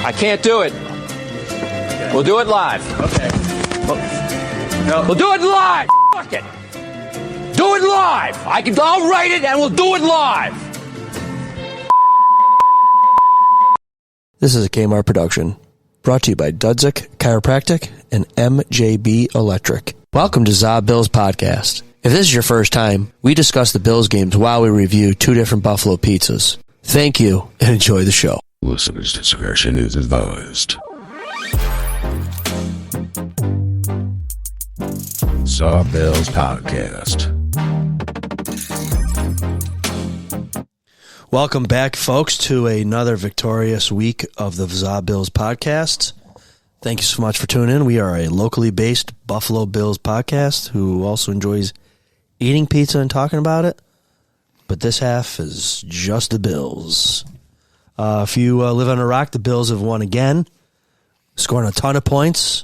I can't do it. We'll do it live. Okay. We'll do it live. Fuck it. Do it live. I'll write it and we'll do it live. This is a Kmart production, brought to you by Dudzik Chiropractic and MJB Electric. Welcome to ZaBillsPodcast. If this is your first time, we discuss the Bills games while we review two different Buffalo pizzas. Thank you and enjoy the show. Listener's discretion is advised. ZaBillsPodcast. Welcome back, folks, to another victorious week of the ZaBillsPodcast. Thank you so much for tuning in. We are a locally based Buffalo Bills podcast who also enjoys eating pizza and talking about it. But this half is just the Bills. If you live on a rock, the Bills have won again, scoring a ton of points,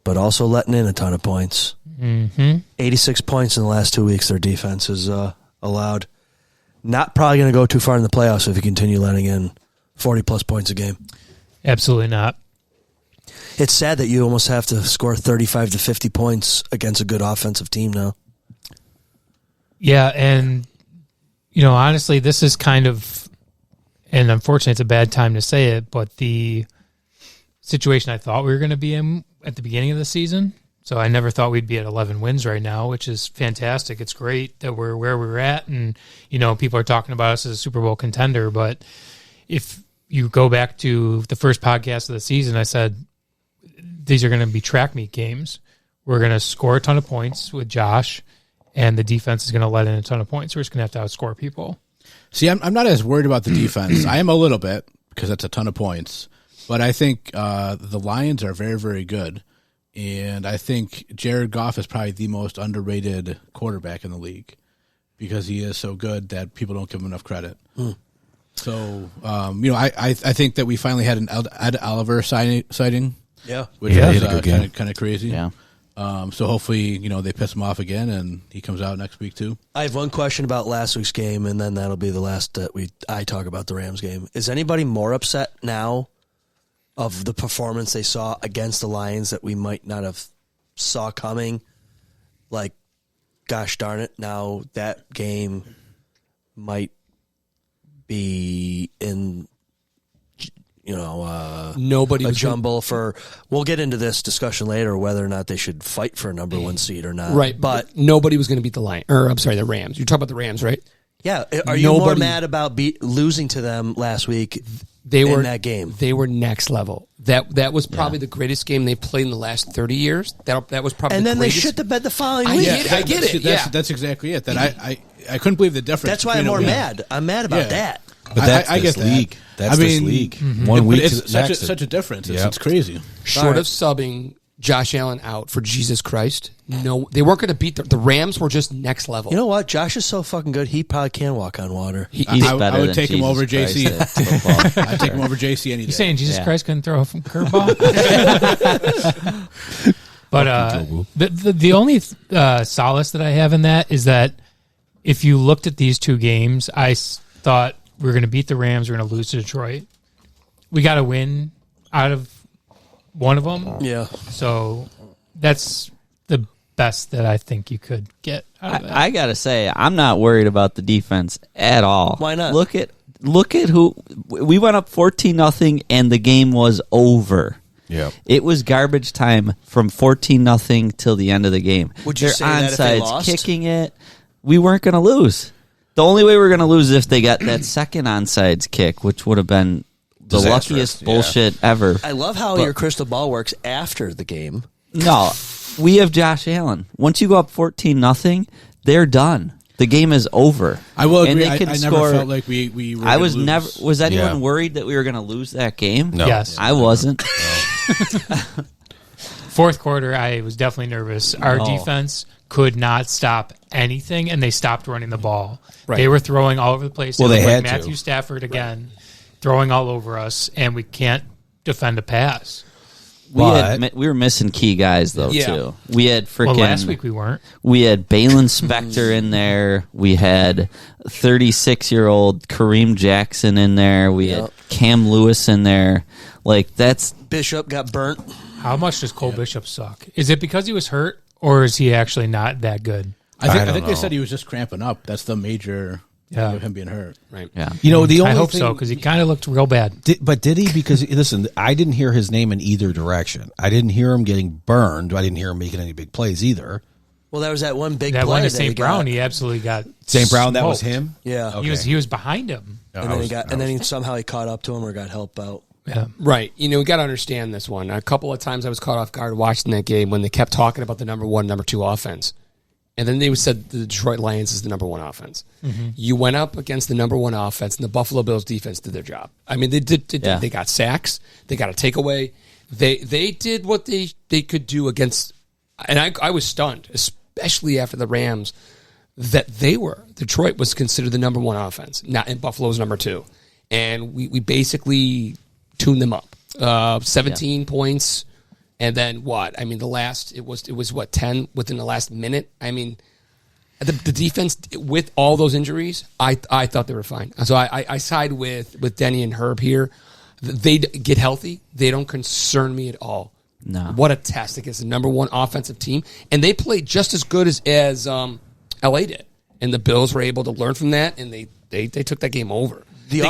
but also letting in a ton of points. 86 points in the last 2 weeks their defense has allowed. Not probably going to go too far in the playoffs if you continue letting in 40-plus points a game. Absolutely not. It's sad that you almost have to score 35 to 50 points against a good offensive team now. Yeah, and, you know, honestly, this is kind of, and unfortunately it's a bad time to say it, but the situation I thought we were going to be in at the beginning of the season. So I never thought we'd be at 11 wins right now, which is fantastic. It's great that we're where we're at, and, you know, people are talking about us as a Super Bowl contender. But if you go back to the first podcast of the season, I said these are going to be track meet games. We're going to score a ton of points with Josh, and the defense is going to let in a ton of points. We're just going to have to outscore people. See, I'm not as worried about the defense. I am a little bit, because that's a ton of points. But I think the Lions are very, very good. And I think Jared Goff is probably the most underrated quarterback in the league because he is so good that people don't give him enough credit. So, you know, I think that we finally had an Ed Oliver sighting. Yeah. Which is kind of crazy. Yeah. So hopefully, you know, they piss him off again and he comes out next week too. I have one question about last week's game, and then that'll be the last that I talk about the Rams game. Is anybody more upset now of the performance they saw against the Lions that we might not have saw coming? Like, gosh darn it, now that game might be in, you know, a jumble for. We'll get into this discussion later whether or not they should fight for a number one seed or not. Right, but nobody was going to beat the the Rams. You're talking about the Rams, right? Yeah. Are you more mad about losing to them last week? In that game. They were next level. That was probably the greatest game they played in the last 30 years. That was probably. And then greatest. they shit the bed the following week. I get it. That's exactly it. That I couldn't believe the difference. That's why I'm more mad. I'm mad about that. But that's I get this league. That. That's this league. 1 week it's to next. such a difference. It's crazy. Short of subbing Josh Allen out for Jesus Christ, no, they weren't going to beat the Rams. Were just next level. You know what? Josh is so fucking good. He probably can walk on water. I would take him over JC. I'd take him over JC any day. You saying Jesus Christ couldn't throw a curveball? But the only solace that I have in that is that if you looked at these two games, I thought we were going to beat the Rams, we're going to lose to Detroit. We got to win out of one of them. Yeah. So that's the best that I think you could get out of that. I got to say, I'm not worried about the defense at all. Why not? Look at who we went up 14-0 and the game was over. Yeah. It was garbage time from 14-0 till the end of the game. Would you They're say that if they onside, lost? kicking it. We weren't going to lose. The only way we were going to lose is if they got that second onside kick, which would have been the luckiest bullshit ever. I love how your crystal ball works after the game. No, we have Josh Allen. Once you go up 14-0, they're done. The game is over. I will agree. And they can I score. never felt like we were. I was lose. never. Was anyone worried that we were going to lose that game? No. Yes. I wasn't. Fourth quarter, I was definitely nervous. Our defense could not stop anything, and they stopped running the ball. Right. They were throwing all over the place. Well, they looked had like Matthew Stafford again, throwing all over us, and we can't defend a pass. we were missing key guys though too. We had freaking last week we weren't. We had Balin Spector in there. We had 36-year-old Kareem Jackson in there. We had Cam Lewis in there. Like that's Bishop got burnt. How much does Cole Bishop suck? Is it because he was hurt, or is he actually not that good? I think they said he was just cramping up. That's the major thing of him being hurt. Right. Yeah. The only I hope thing, so, because he kind of looked real bad. but did he? Because listen, I didn't hear his name in either direction. I didn't hear him getting burned. I didn't hear him making any big plays either. Well, that was that one big That play one to that St. Brown, he absolutely got St. Brown, that was smoked. him. Yeah. Okay. He was behind him. And then he somehow he caught up to him or got help out. Yeah. Right. We got to understand this one. A couple of times I was caught off guard watching that game when they kept talking about the number 1, number 2 offense. And then they said the Detroit Lions is the number 1 offense. Mm-hmm. You went up against the number 1 offense, and the Buffalo Bills defense did their job. I mean, they did. They got sacks. They got a takeaway. They did what they could do against. And I was stunned, especially after the Rams, that Detroit was considered the number 1 offense, and Buffalo's number 2. And we basically tuned them up. 17 points. And then what? I mean, it was what, 10 within the last minute? I mean, the defense with all those injuries, I thought they were fine. So I side with Denny and Herb here. They get healthy. They don't concern me at all. No. What a test against the number 1 offensive team. And they played just as good as LA did. And the Bills were able to learn from that, and they took that game over. They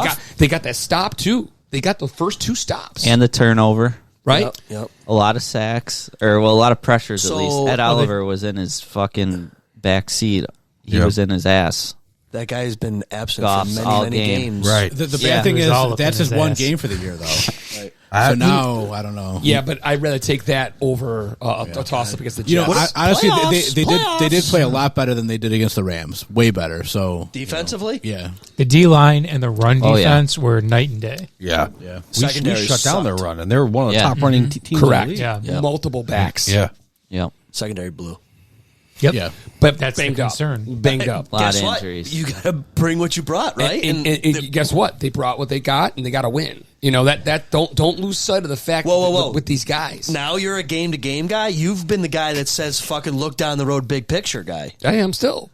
got that stop, too. They got the first 2 stops. and the turnover. Right? Yep. A lot of sacks, or a lot of pressures at least. Ed Oliver was in his fucking back seat. He was in his ass. That guy's been absent Goff's for all many game. games. Right. The bad thing He was is all up that's in his his one ass. game for the year, though. So now I don't know. Yeah, but I'd rather take that over a toss-up against the Jets. You know, honestly, Playoffs. they did play a lot better than they did against the Rams. Way better. So Defensively? yeah, The D-line and the run Oh, yeah. defense were night and day. Yeah. yeah. We Secondary shut down their sucked. run, and they're one of the Yeah. top running teams. Correct. In the league. Yeah. Multiple backs. Yeah. Yep. Secondary blue. Yep. Yeah. But That's the banged concern. up. Banged up. A lot Guess of what? injuries. You got to bring what you brought, right? And guess what? They brought what they got, and they got to win. You know that don't lose sight of the fact. Whoa. With these guys. now you're a game-to-game guy. You've been the guy that says fucking look down the road, big picture guy. I am still,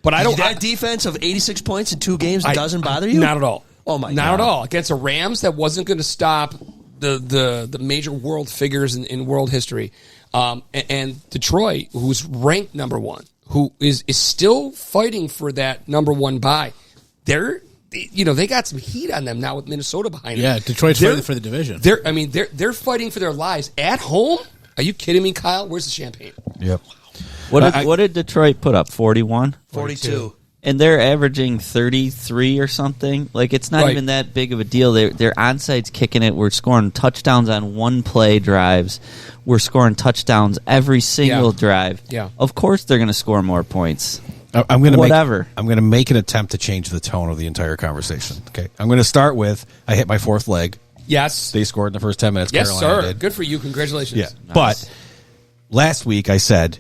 but I don't. That defense of 86 points in 2 games doesn't bother you? Not at all. Oh, my Not God. at all. Against the Rams, that wasn't going to stop the major world figures in world history. And Detroit, who's ranked number 1, who is still fighting for that number 1 bye. They got some heat on them now with Minnesota behind them. Yeah, Detroit's fighting for the division. They're fighting for their lives at home. Are you kidding me, Kyle? Where's the champagne? Yep. What did Detroit put up? 41? 42. And they're averaging 33 or something. Like, it's not Right. even that big of a deal. They're onsides kicking it. We're scoring touchdowns on one-play drives. We're scoring touchdowns every single drive. Yeah. Of course they're going to score more points. I'm going to Whatever. I'm going to make an attempt to change the tone of the entire conversation. Okay. I'm going to start with I hit my 4th leg. Yes. They scored in the first 10 minutes. Yes, Carolina sir. did. Good for you. Congratulations. Yeah. But last week I said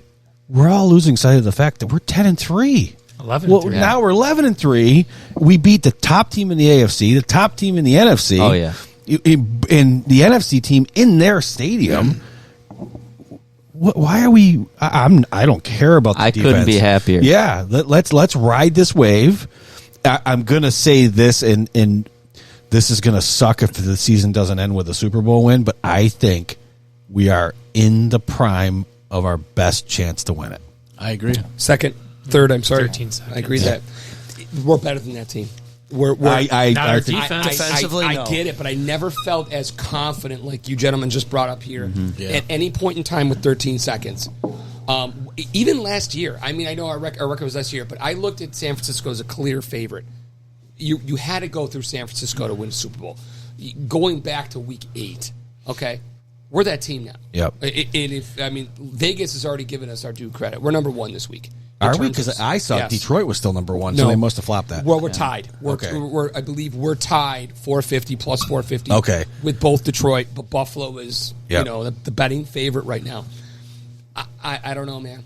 we're all losing sight of the fact that we're 10-3. 11. Well, now we're 11-3. We beat the top team in the AFC, the top team in the NFC. Oh, yeah. In the NFC team in their stadium. Why are we? I don't care about the I defense. couldn't be happier. Yeah, let's ride this wave. I'm gonna say this, and this is gonna suck if the season doesn't end with a Super Bowl win. But I think we are in the prime of our best chance to win it. I agree. Second, third, I'm sorry. 13 seconds. I agree that we're better than that team. We're Not our think- defense. Defensively, I no. get it, but I never felt as confident like you gentlemen just brought up here Yeah. at any point in time with 13 seconds. Even last year, I mean, I know our record was last year, but I looked at San Francisco as a clear favorite. You had to go through San Francisco to win the Super Bowl. Going back to week 8, okay? We're that team now. Yep. Vegas has already given us our due credit. We're number 1 this week. Are we? Because I saw Yes. Detroit was still number 1, so No. they must have flopped that. Well, we're tied. Okay. I believe we're tied 450 plus 450. Okay. With both Detroit, but Buffalo is Yep. the betting favorite right now. I don't know, man.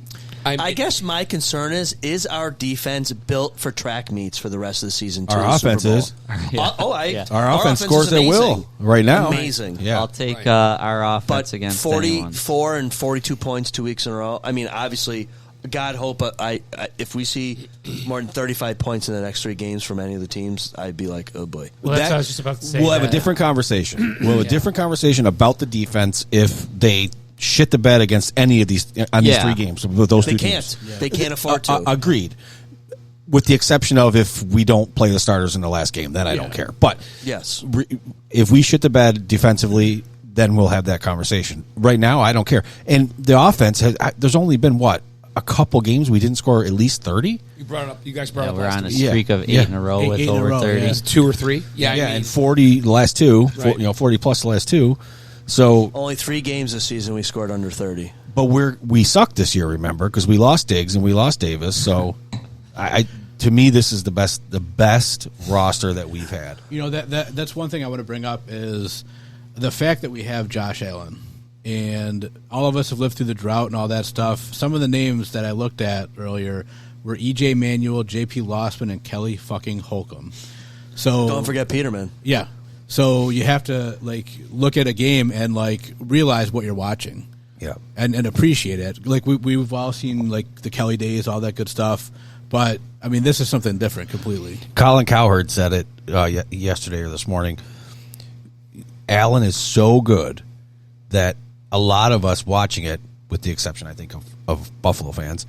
I guess my concern is our defense built for track meets for the rest of the season? Our offense is. Our offense scores at will right now. Amazing. Yeah. I'll take our offense But against anyone. 44 and 42 points 2 weeks in a row. I mean, obviously, God hope if we see more than 35 points in the next 3 games from any of the teams, I'd be like, oh boy. Well, that's what I was just about to say. We'll have a different conversation. We'll have a different conversation about the defense if they shit the bed against any of these these 3 games with those 2 teams. They can't afford to. Agreed. With the exception of if we don't play the starters in the last game, then I don't care. But yes, if we shit the bed defensively, then we'll have that conversation. Right now, I don't care. And the offense there's only been a couple games we didn't score at least 30. You guys brought up. We're on a week. streak of 8 in a row with over 30. Yeah. 2 or 3. Yeah, and 40 the last 2. Right. 40 plus the last 2. So only 3 games this season we scored under 30. But we sucked this year, remember, because we lost Diggs and we lost Davis. So to me, this is the best roster that we've had. That's one thing I want to bring up is the fact that we have Josh Allen. And all of us have lived through the drought and all that stuff. Some of the names that I looked at earlier were E.J. Manuel, J.P. Lossman, and Kelly fucking Holcomb. So don't forget Peterman. Yeah. So you have to look at a game and realize what you're watching. Yeah. And appreciate it. We've all seen the Kelly days, all that good stuff. But I mean, this is something different completely. Colin Cowherd said it yesterday or this morning. Allen is so good that a lot of us watching it, with the exception, I think, of Buffalo fans,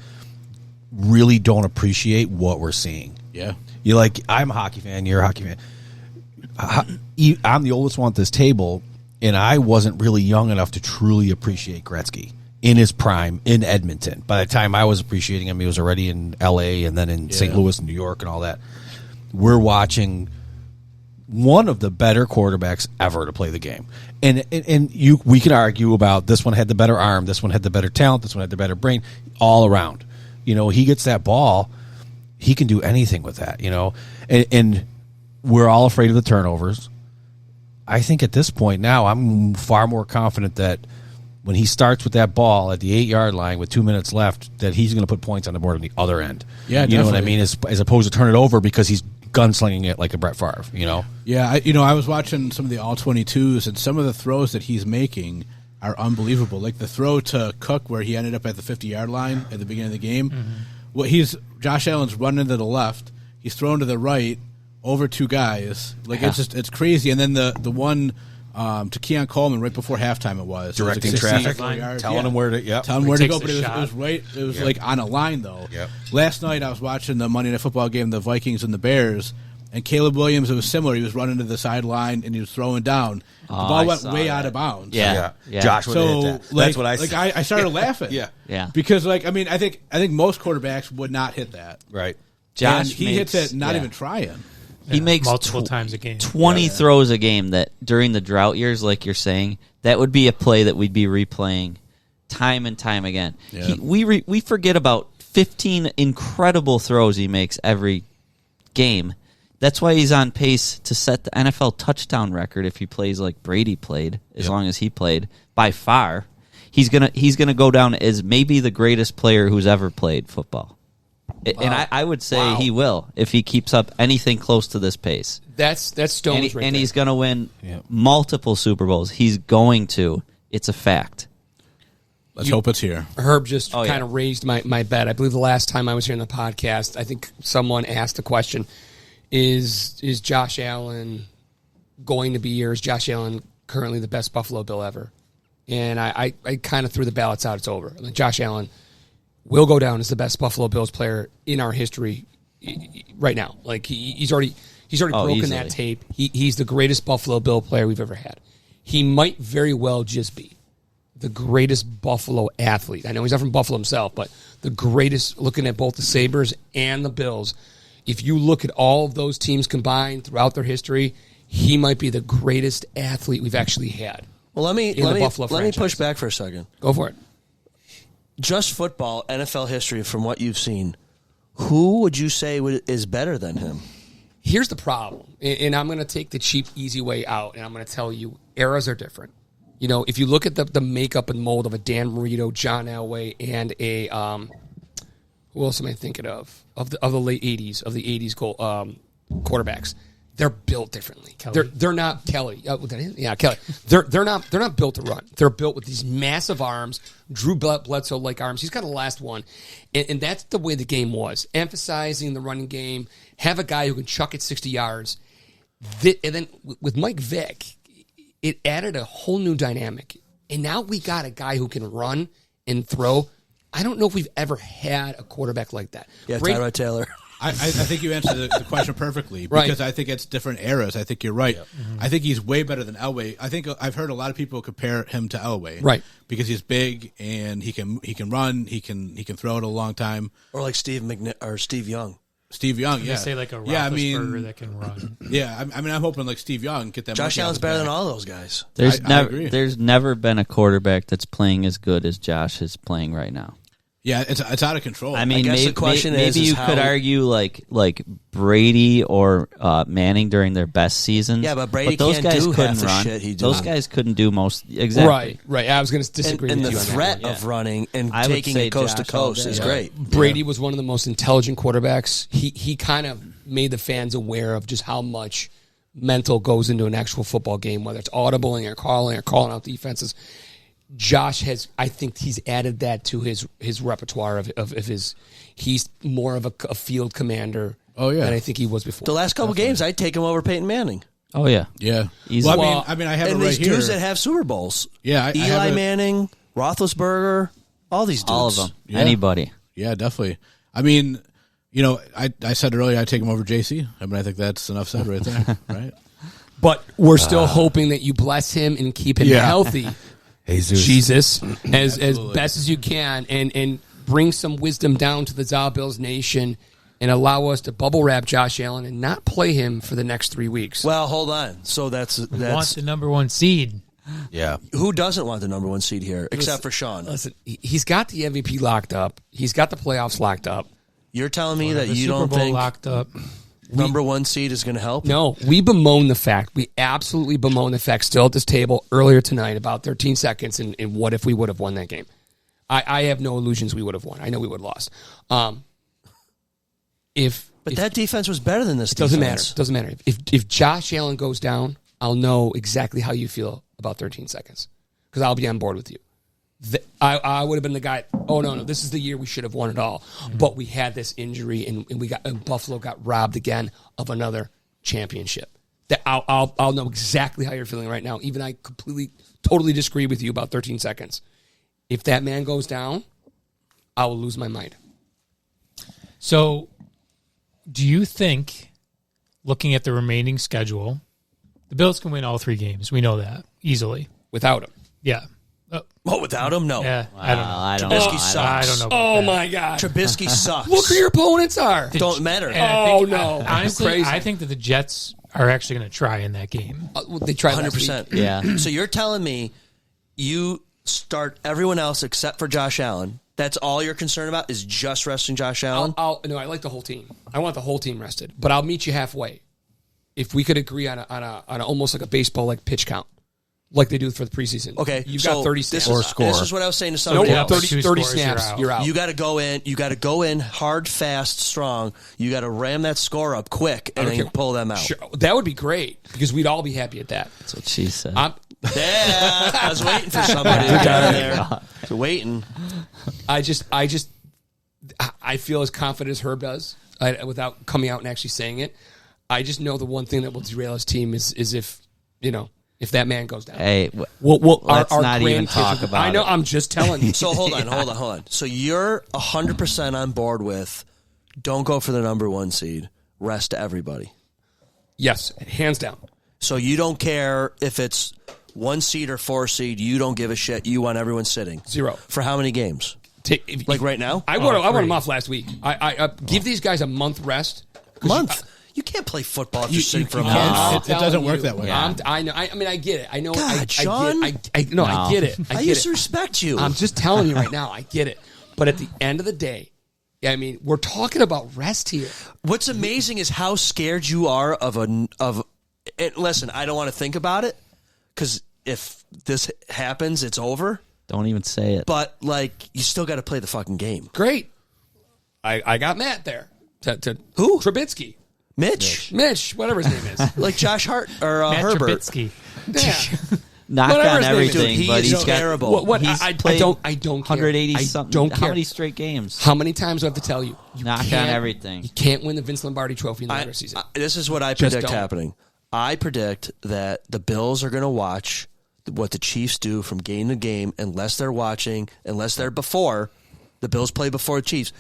really don't appreciate what we're seeing. Yeah. I'm a hockey fan, you're a hockey fan. I'm the oldest one at this table, and I wasn't really young enough to truly appreciate Gretzky in his prime in Edmonton. By the time I was appreciating him, he was already in L.A. and then in St. Louis and New York and all that. We're watching one of the better quarterbacks ever to play the game. And we can argue about this one had the better arm, this one had the better talent, this one had the better brain, all around. He gets that ball, he can do anything with that, And we're all afraid of the turnovers. I think at this point now, I'm far more confident that when he starts with that ball at the 8-yard line with 2 minutes left, that he's going to put points on the board on the other end. Yeah, you know what I mean? As opposed to turn it over because he's gunslinging it like a Brett Favre, Yeah, I was watching some of the All-22s, and some of the throws that he's making are unbelievable. Like the throw to Cook where he ended up at the 50-yard line at the beginning of the game. Mm-hmm. Josh Allen's running to the left. He's thrown to the right over 2 guys. It's crazy. And then the one to Keon Coleman right before halftime directing traffic, telling him where to go. But it was right. It was on a line though. Yep. Last night I was watching the Monday Night Football game, the Vikings and the Bears, and Caleb Williams. It was similar. He was running to the sideline and he was throwing down. The ball went way out of bounds. Yeah. Josh would hit that. That's what I said. I started laughing. Yeah. Because I think most quarterbacks would not hit that. Right. Josh hits it not even trying. He makes multiple times a game. 20 throws a game that during the drought years, like you're saying, that would be a play that we'd be replaying time and time again. Yeah. We forget about 15 incredible throws he makes every game. That's why he's on pace to set the NFL touchdown record if he plays like Brady played, as long as he played, by far. He's gonna go down as maybe the greatest player who's ever played football. Wow. And I would say he will if he keeps up anything close to this pace. That's Stone's and he's going to win multiple Super Bowls. He's going to. It's a fact. Let's hope it's here. Herb just kind of raised my bet. I believe the last time I was here in the podcast, I think someone asked a question: Is Josh Allen going to be, or is Josh Allen currently the best Buffalo Bill ever? And I kind of threw the ballots out. It's over. Like Josh Allen will go down as the best Buffalo Bills player in our history right now. Like he's already broken easily. that tape. He's the greatest Buffalo Bill player we've ever had. He might very well just be the greatest Buffalo athlete. I know he's not from Buffalo himself, but the greatest, looking at both the Sabres and the Bills. If you look at all of those teams combined throughout their history, he might be the greatest athlete we've actually had. Well, let me push back for a second. Go for it. Just football, NFL history, from what you've seen, who would you say is better than him? Here's the problem, and I'm going to take the cheap, easy way out, and I'm going to tell you, eras are different. If you look at the makeup and mold of a Dan Marino, John Elway, and a Who else am I thinking of? Of the late 80s, of the 80s quarterbacks. They're built differently. They're not Kelly. Kelly. They're not built to run. They're built with these massive arms, Drew Bledsoe like arms. He's kind of the last one, and that's the way the game was. Emphasizing the running game, have a guy who can chuck it 60 yards, and then with Mike Vick, it added a whole new dynamic. And now we got a guy who can run and throw. I don't know if we've ever had a quarterback like that. Yeah, Tyrod Taylor. I think you answered the question perfectly because I think it's different eras. I think you're right. Yep. Mm-hmm. I think he's way better than Elway. I think I've heard a lot of people compare him to Elway, right? Because he's big and he can run, he can throw it a long time, or like Steve Young. Steve Young, yeah. They say like a Roethlisberger that can run. Yeah, I'm hoping like Steve Young get that. Josh Allen's better than all those guys. There's never been a quarterback that's playing as good as Josh is playing right now. Yeah, it's out of control. I mean, maybe you could argue like Brady or Manning during their best seasons. Yeah, but Brady those guys do couldn't half the run. shit he Those did. guys couldn't do most. Exactly. Right. I was going to disagree and with the you on threat that one. of running and I would taking say it coast to Josh all coast day. is Yeah. great. Brady was one of the most intelligent quarterbacks. He kind of made the fans aware of just how much mental goes into an actual football game, whether it's audibling or calling out defenses. Josh I think he's added that to his repertoire of his. He's more of a field commander. Oh yeah, than I think he was before. The last couple games, I'd take him over Peyton Manning. Oh yeah, yeah. Easily. Well, I mean, I have it and right these here. dudes that have Super Bowls. Yeah, Eli Manning, Roethlisberger, all these dudes. all of them. Yeah. Anybody. Yeah, definitely. I mean, I said earlier I'd take him over JC. I mean, I think that's enough said right there, right? But we're still hoping that you bless him and keep him healthy. Jesus, as best as you can, and bring some wisdom down to the ZaBills Nation and allow us to bubble wrap Josh Allen and not play him for the next 3 weeks. Well, hold on. So that's Want the number one seed. Yeah. Who doesn't want the number one seed here, except for Sean? Listen, he's got the MVP locked up. He's got the playoffs locked up. You're telling me that The you Super don't Bowl think locked up. number one seed is going to help? No, we bemoan the fact. We absolutely bemoan the fact still at this table earlier tonight about 13 seconds and what if we would have won that game. I have no illusions we would have won. I know we would have lost. But that defense was better than this defense. Doesn't matter. If Josh Allen goes down, I'll know exactly how you feel about 13 seconds because I'll be on board with you. I would have been the guy, oh, no, this is the year we should have won it all. Mm-hmm. But we had this injury, and Buffalo got robbed again of another championship. That I'll know exactly how you're feeling right now. Even I totally disagree with you about 13 seconds. If that man goes down, I will lose my mind. So, do you think, looking at the remaining schedule, the Bills can win all 3 games? We know that easily. Without him. Yeah. Without him? No. Yeah, Wow, I don't know. Trubisky sucks. I don't know. About that. My God. Trubisky sucks. Look who your opponents are. Don't matter. And I think, no. Honestly, Crazy. I think that the Jets are actually going to try in that game. They tried 100%. Yeah. So you're telling me you start everyone else except for Josh Allen. That's all you're concerned about is just resting Josh Allen? No, I like the whole team. I want the whole team rested. But I'll meet you halfway. If we could agree on a almost like a baseball like pitch count. Like they do for the preseason. Okay, You've so got 30 snaps. This is what I was saying to somebody else. 30 snaps. You're out. You got to go in. You got to go in hard, fast, strong. You got to ram that score up quick and then pull them out. Sure. That would be great because we'd all be happy at that. That's what she said. Yeah, I was waiting for somebody to get in there. Waiting. I feel as confident as Herb does without coming out and actually saying it. I just know the one thing that will derail his team is if that man goes down. Hey, let's our not even talk about I know. it. I'm just telling you. So hold on. So you're 100% on board with don't go for the number one seed. Rest everybody. Yes, hands down. So you don't care if it's 1 seed or 4 seed. You don't give a shit. You want everyone sitting. 0. For how many games? Like right now? I want them off last week. I give these guys a month rest. Month? You can't play football if you're sitting for a month. It doesn't work that way. Yeah. I know. I mean, I get it. I know. God, Sean. I get it. I used to respect you. I'm just telling you right now. I get it. But at the end of the day, I mean, we're talking about rest here. What's amazing is how scared you are of it. Listen, I don't want to think about it because if this happens, it's over. Don't even say it. But, you still got to play the fucking game. Great. I got Matt there. Who? Trubisky. Mitch, whatever his name is. like Josh Hart or Matt Herbert. Trubisky. Yeah. Knock Whatever on his name is. everything, Dude, but he he's is got terrible. I played don't care. 180 I something. don't How care. many straight games? How many times do I have to tell you? Knock on can't- everything. You can't win the Vince Lombardi Trophy in the regular season. This is what I Just predict don't. happening. I predict that the Bills are going to watch what the Chiefs do from game to game, unless they're before. The Bills play before the Chiefs.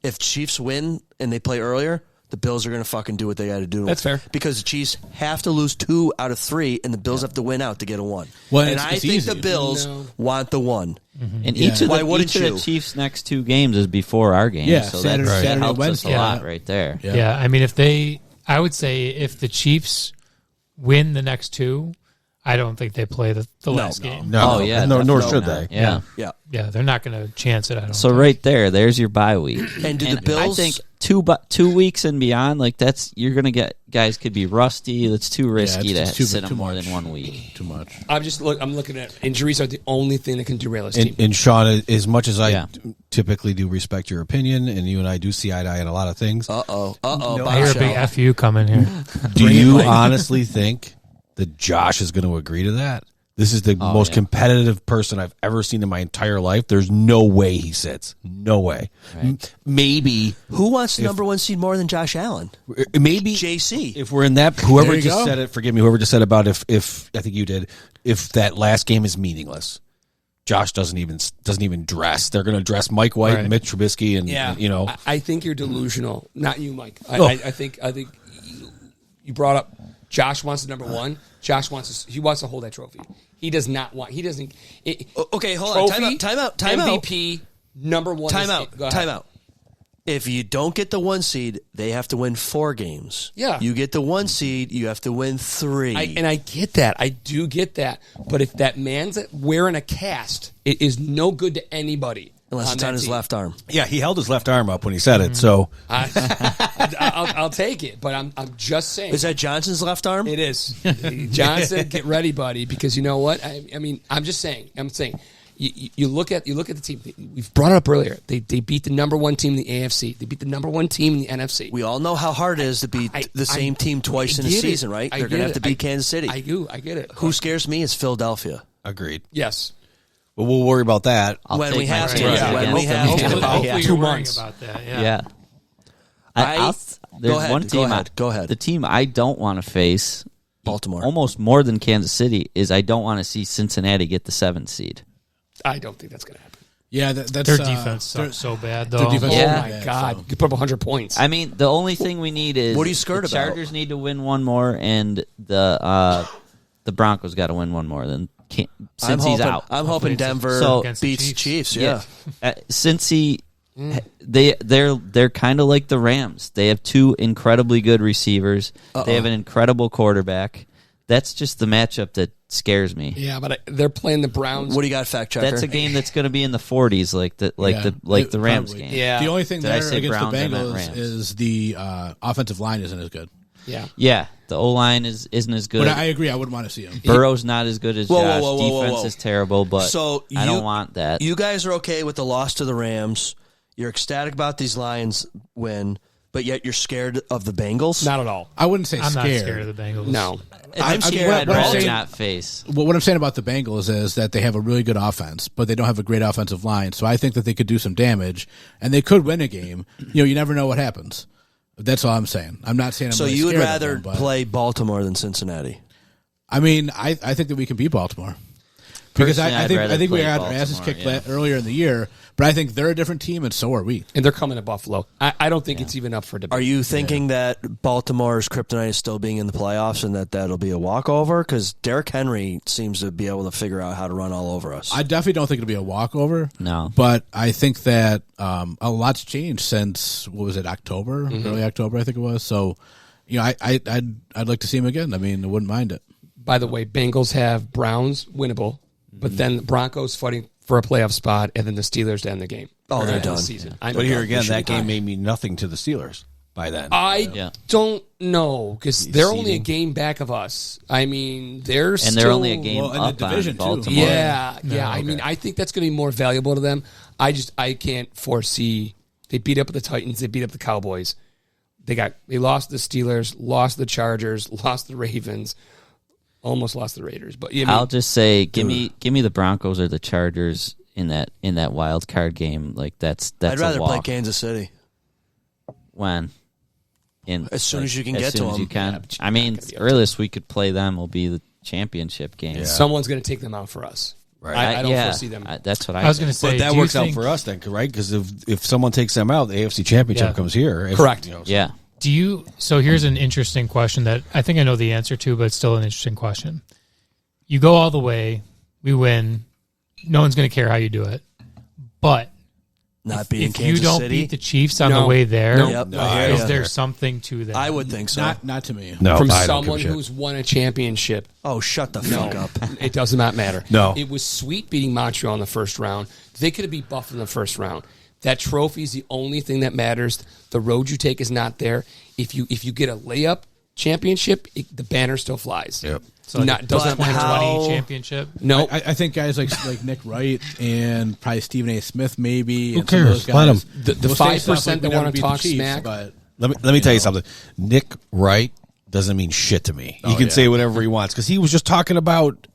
If Chiefs win and they play earlier, the Bills are going to fucking do what they got to do. That's fair. Because the Chiefs have to lose 2 out of 3, and the Bills have to win out to get a 1. Well, and it's I think easy. the Bills want the 1. And each of Why the wouldn't each of you? the Chiefs' next 2 games is before our game. Yeah, so Saturday- that Saturday, helps Wednesday. us a lot Yeah. right there. Yeah. I mean, I would say if the Chiefs win the next 2, I don't think they play the last game. No, Oh, yeah, nor definitely should not. they. Yeah. Yeah. Yeah, they're not going to chance it. I don't. So think. right there's your bye week. And do the Bills- I think 2 weeks and beyond, like you're gonna get guys could be rusty. That's too risky it's to too- sit too them more much. than 1 week. Too much. I'm looking at injuries are the only thing that can derail this team. And Sean, as much as I Yeah. typically do respect your opinion, and you and I do see eye to eye on a lot of things, I hear a big FU coming here. do you honestly think that Josh is going to agree to that? This is the most competitive person I've ever seen in my entire life. There's no way he sits. No way. Right. Maybe Who wants the number 1 seed more than Josh Allen? maybe JC. if we're in that, whoever There you just go. said it, forgive me, whoever just said about if I think you did, if that last game is meaningless, Josh doesn't even dress. They're going to dress Mike White, and Mitch Trubisky, and you know. I think you're delusional. Not you, Mike. Oh. I think you brought up Josh wants the number 1. Josh wants to hold that trophy. He does not want. He doesn't. Okay, hold on. Trophy, Time out. MVP number 1. Time out. If you don't get the 1 seed, they have to win 4 games. Yeah. You get the 1 seed, you have to win 3. I get that. I do get that. But if that man's wearing a cast, it is no good to anybody. Unless it's on his team. left arm. Yeah, he held his left arm up when he said it. So I'll take it. But I'm just saying. Is that Johnson's left arm? It is. Johnson, get ready, buddy, because you know what? I mean, I'm just saying. You look at the team. We've brought it up earlier. They beat the number 1 team in the AFC. They beat the number 1 team in the NFC. We all know how hard it is to beat the same team twice in a season, right? They're going to have to beat Kansas City. I get it. Who scares me is Philadelphia. agreed. Yes. But we'll worry about that. When we have to. chances When we against have them. to. Hopefully Yeah. you're 2 worrying months. about that. Yeah. Go There's ahead, one go team. ahead, go ahead. The team I don't want to face, Baltimore. almost more than Kansas City, is I don't want to see Cincinnati get the 7th seed. I don't think that's going to happen. Yeah, that's Their defense sucks so bad, though. Their defense Yeah. Oh, my God. You put up 100 points. I mean, the only thing we need is What are you scared the about? Chargers need to win one more, and the Broncos got to win one more. Then since he's out, I'm hoping Denver So- beats Against the Chiefs. Yeah. Since they're kind of like the Rams. They have 2 incredibly good receivers. They have an incredible quarterback. That's just the matchup that scares me. yeah, but they're playing the Browns. What do you got, fact checker? That's a game that's going to be in the 40s, like the Rams Probably. game. Yeah. The only thing Did I there say against Browns? the I meant Bengals Rams. is the offensive line isn't as good. Yeah. Yeah, the O line isn't as good. But I agree, I wouldn't want to see him. Burrow's not as good as Whoa, Josh. whoa, whoa, whoa, Defense whoa. is terrible, but So I don't want that. You guys are okay with the loss to the Rams. You're ecstatic about these Lions win, but yet you're scared of the Bengals? Not at all. I wouldn't say I'm not scared. scared of the Bengals. No. I'm scared. what I'd I'm rather saying- not face. Well, what I'm saying about the Bengals is that they have a really good offense, but they don't have a great offensive line. So I think that they could do some damage, and they could win a game. You never know what happens. That's all I'm saying. I'm not saying I'm So really you would scared of rather them, but- play Baltimore than Cincinnati? I mean, I think that we can beat Baltimore. Because Personally, I I'd think rather we play had our asses Baltimore, kicked earlier in the year, but I think they're a different team, and so are we. And they're coming to Buffalo. I don't think it's even up for debate. Are you thinking that Baltimore's kryptonite is still being in the playoffs and that'll be a walkover? Because Derrick Henry seems to be able to figure out how to run all over us. I definitely don't think it'll be a walkover. No. But I think that a lot's changed since, what was it, October? Early October, I think it was. So, I'd like to see him again. I mean, I wouldn't mind it. By the way, Bengals have Browns winnable, but then the Broncos fighting for a playoff spot, and then the Steelers to end the game. Oh, they're End of the done. Season. But here again, that game may mean nothing to the Steelers by then. I don't know because they're only a seeding. game back of us. I mean, they're And they're only a game Well, in the up division, on too. Baltimore. Yeah. I mean, I think that's going to be more valuable to them. I can't foresee They beat up the Titans. They beat up the Cowboys. They lost the Steelers, lost the Chargers, lost the Ravens, almost lost the Raiders. But I'll just say, give me the Broncos or the Chargers in that wild card game. Like that's I'd rather a walk. play Kansas City. When? As soon as you can get to them. them. You can. Yeah, I mean, earliest we could play them will be the championship game. Yeah. someone's going to take them out for us. Right. I don't foresee them. That's what I was going to say. But that do you works out think- for us then, right? Because if someone takes them out, the AFC Championship Yeah. comes here. Correct. Yeah. So here's an interesting question that I think I know the answer to, but it's still an interesting question. You go all the way, we win. No one's going to care how you do it. But Not beating if Kansas you don't City. beat the Chiefs on No. the way there, No. Yep. is there something to that? I would think so. Not to me. No, From I don't give a someone shit. who's won a championship. Oh, shut the fuck up. It does not matter. No. It was sweet beating Montreal in the first round. They could have beat Buffalo in the first round. That trophy is the only thing that matters. The road you take is not there. If you get a layup championship, the banner still flies. Yep. So like Not- doesn't but matter. how- 2020 championship. No, I think guys like Nick Wright and probably Stephen A. Smith maybe. Who and some of cares? those Let guys, 'em. The will say 5% stuff like we that never wanna beat the talk Chiefs, smack. But Let me tell you something. Nick Wright doesn't mean shit to me. He can say whatever he wants because he was just talking about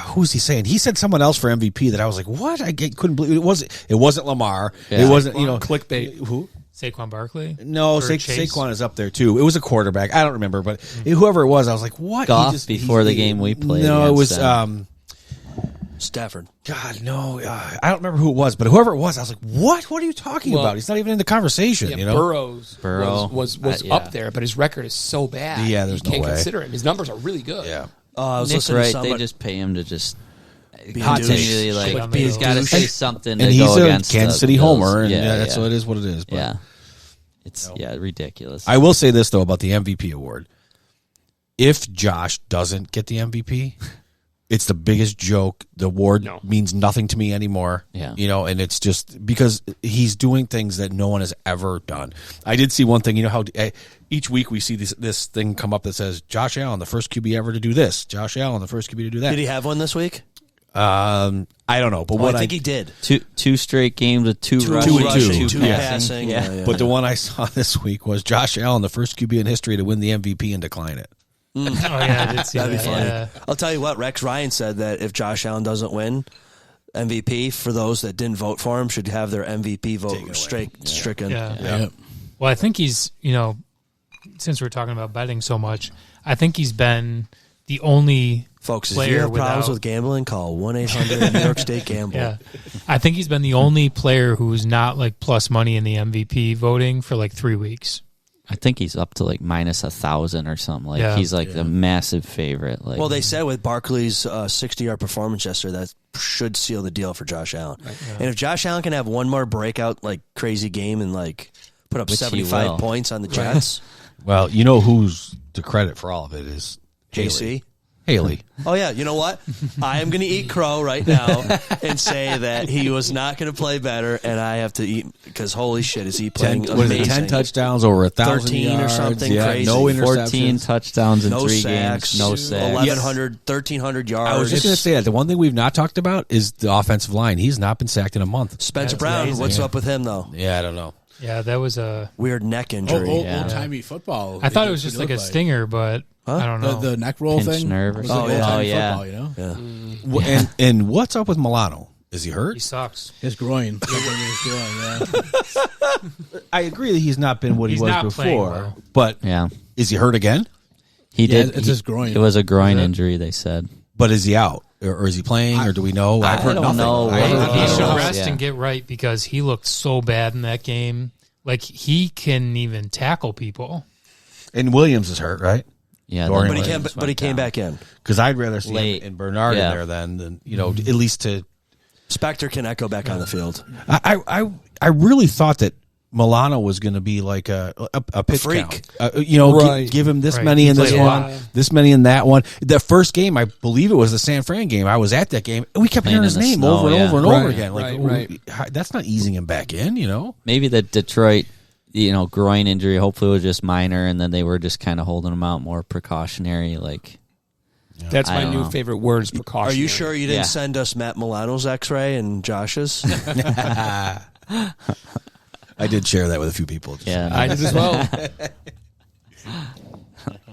who's he saying? He said someone else for MVP that I was like, what? Couldn't believe it wasn't Lamar. Yeah. It wasn't clickbait. Who? Saquon Barkley? No, Or Chase? Saquon is up there too. It was a quarterback. I don't remember, but whoever it was, I was like, what? Goff before the game we played No, it against was them. Stafford. God, no, I don't remember who it was, but whoever it was, I was like, "What? What are you talking Well, about? He's not even in the conversation." Yeah, you know, Burrow was yeah. up there, but his record is so bad. Yeah, there's you can't no way. consider him. His numbers are really good. yeah. I was Nick listening Wright, to they somebody. just pay him to just Be a continually douche. like Shit on the he's got to douche. say something And to he's go a against Kansas the City Bills. homer, and yeah, that's what it is. What it is. But Yeah, it's ridiculous. I will say this though about the MVP award: if Josh doesn't get the MVP, it's the biggest joke. The award means nothing to me anymore. Yeah. You know, and it's just because he's doing things that no one has ever done. I did see one thing. You know how each week we see this thing come up that says Josh Allen, the first QB ever to do this. Josh Allen, the first QB to do that. Did he have one this week? I don't know, but Well, what I think he did. two straight games with two Two rushing, two passing. passing. Yeah. But the one I saw this week was Josh Allen, the first QB in history to win the MVP and decline it. Oh, yeah, I did see That'd that. be funny. Yeah. I'll tell you what, Rex Ryan said that if Josh Allen doesn't win MVP, for those that didn't vote for him, should have their MVP vote stricken. Yeah. Well, I think he's, since we're talking about betting so much, I think he's been the only Folks, if player you have problems without- with gambling, call 1-800 New York State Gamble. Yeah. I think he's been the only player who's not like plus money in the MVP voting for like 3 weeks. I think he's up to like minus 1,000 or something. Like Yeah. he's like the massive favorite. Like, Well, they said with Barkley's 60-yard performance yesterday, that should seal the deal for Josh Allen. And if Josh Allen can have one more breakout, like crazy game and like put up Which he 75 will. points on the Jets, Well, you know who's the credit for all of it is JC. Haley. Oh, yeah. You know what? I am going to eat crow right now and say that he was not going to play better, and I have to eat because holy shit, is he playing amazing. 10 touchdowns, over 1,000 13 or yards, something crazy. no 14 interceptions. touchdowns in No 3 sacks, games. No sacks. 1,100, 1,300 yards. I was just going to say that. The one thing we've not talked about is the offensive line. He's not been sacked in a month. Spencer That's Brown, amazing. what's up with him, though? Yeah, I don't know. Yeah, that was a. Weird neck injury. Old-timey football. I thought it was just like a stinger, but I don't know. The neck roll Pinched thing. nerve or It's something. like Oh, old-timey yeah. football, you know? Yeah. And what's up with Milano? Is he hurt? He sucks. His groin. His groin, yeah. I agree that he's not been what He's he was not playing before. well. But Yeah. is he hurt again? He Yeah, did. it's his groin. It was a groin Is it? injury, they said. But is he out? Or is he playing? Or do we know? I've heard don't nothing. know. I heard He Yeah. should nothing. rest Yeah. and get right because he looked so bad in that game. Like, he can even tackle people. And Williams is hurt, right? Yeah, Dorian But he, Williams but he went came down. back in. Because I'd rather see Late. him and Bernard Yeah. in there than at least to. Spector can echo back on the field. I really thought that Milano was going to be like a pitch freak. count. Right. Give him this Right. many He in this played a one, lot. this many in that one. The first game, I believe it was the San Fran game. I was at that game. We kept Playing hearing his in the name snow, over and yeah. over and over Right, again. Like, right. that's not easing him back in, you know? Maybe the Detroit, groin injury hopefully was just minor, and then they were just kind of holding him out more precautionary. Like, That's I my don't new know. favorite word is precaution. Are you sure you didn't Yeah. send us Matt Milano's X-ray and Josh's? I did share that with a few people. Yeah. I did as well.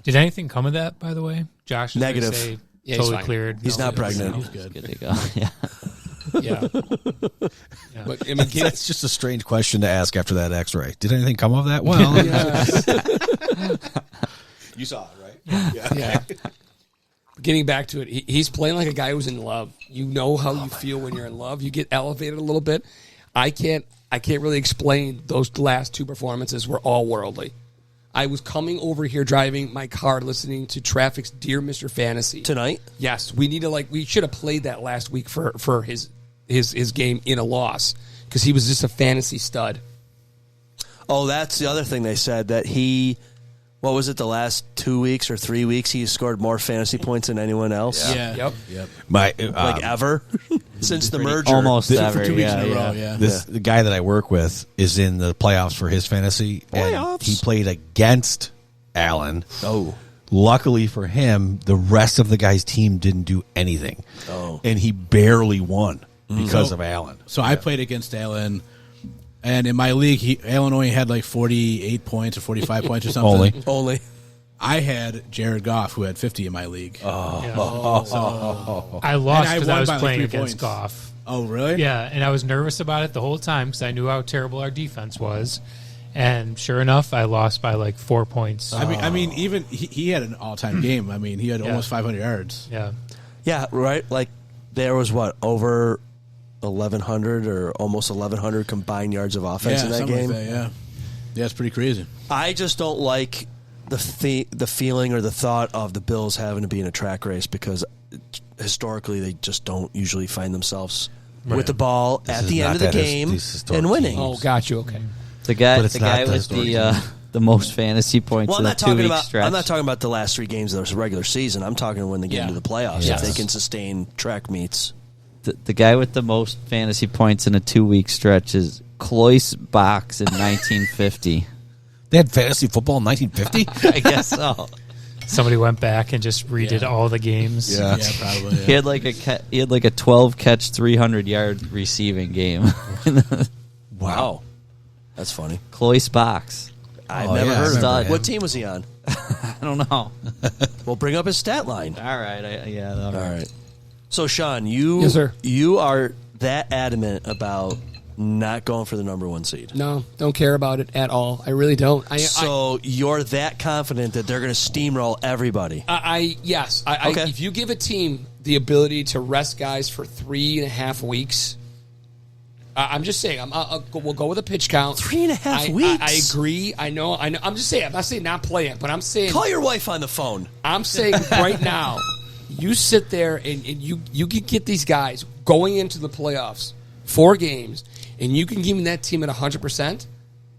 Did anything come of that, by the way? Josh is gonna Negative. say Yeah, he's totally fine. cleared. He's not pregnant. He's good. Good to go. Yeah. Yeah. But I mean, That's just a strange question to ask after that X-ray. Did anything come of that? Well, you saw it, right? yeah. Getting back to it, he's playing like a guy who's in love. You know how you feel when you're in love. You get elevated a little bit. I can't really explain those last two performances were all worldly. I was coming over here driving my car listening to Traffic's Dear Mr. Fantasy. Tonight? Yes, we should have played that last week for his game in a loss because he was just a fantasy stud. Oh, that's the other thing they said, that what was it, the last 2 weeks or 3 weeks, he scored more fantasy points than anyone else? Yeah. Yep. My Like ever? Since the merger. Almost For ever. 2 weeks Yeah, in a yeah. row, yeah. the guy that I work with is in the playoffs for his fantasy. And Playoffs? he played against Allen. Oh. Luckily for him, the rest of the guy's team didn't do anything. Oh. And he barely won because of Allen. So I played against Allen, and in my league, Allen only had like 48 points or 45 points or something. Only. I had Jared Goff, who had 50 in my league. I lost And I because I won was by, like, playing 3 against points. Goff. Oh, really? Yeah, and I was nervous about it the whole time because I knew how terrible our defense was. And sure enough, I lost by like 4 points. I mean, even he had an all-time game. I mean, he had almost 500 yards. Yeah. Yeah, right? Like, there was over 1,100 or almost 1,100 combined yards of offense in that something game. like that, yeah. Yeah, it's pretty crazy. I just don't like the feeling or the thought of the Bills having to be in a track race because historically they just don't usually find themselves with the ball at is the end not of the that game these historic and winning. teams. Oh, got you. Okay. The guy But it's not with historic team. the most fantasy points Well, in I'm a not talking 2 week about. stretch. I'm not talking about the last 3 games of the regular season. I'm talking when they get into the playoffs. Yes. If they can sustain track meets. The guy with the most fantasy points in a 2 week stretch is Cloyce Box in 1950. They had fantasy football in 1950? I guess so. Somebody went back and just redid all the games. Yeah. Yeah, probably. He had like a 12 catch 300 yard receiving game. Wow, that's funny. Cloyce Box. I've Oh, never yeah, I heard of remember that. him. What team was he on? I don't know. Well, bring up his stat line. All right. All All right. So, Sean, you Yes, sir. You are that adamant about not going for the number 1 seed. No, don't care about it at all. I really don't. So you're that confident that they're going to steamroll everybody. Yes. Okay. If you give a team the ability to rest guys for 3.5 weeks, I'm just saying. We'll go with a pitch count. 3.5 weeks. I agree. I know. I'm just saying. I'm not saying not play it, but I'm saying. Call your wife on the phone. I'm saying right now, you sit there and you can get these guys going into the playoffs, 4 games, and you can give me that team at 100%.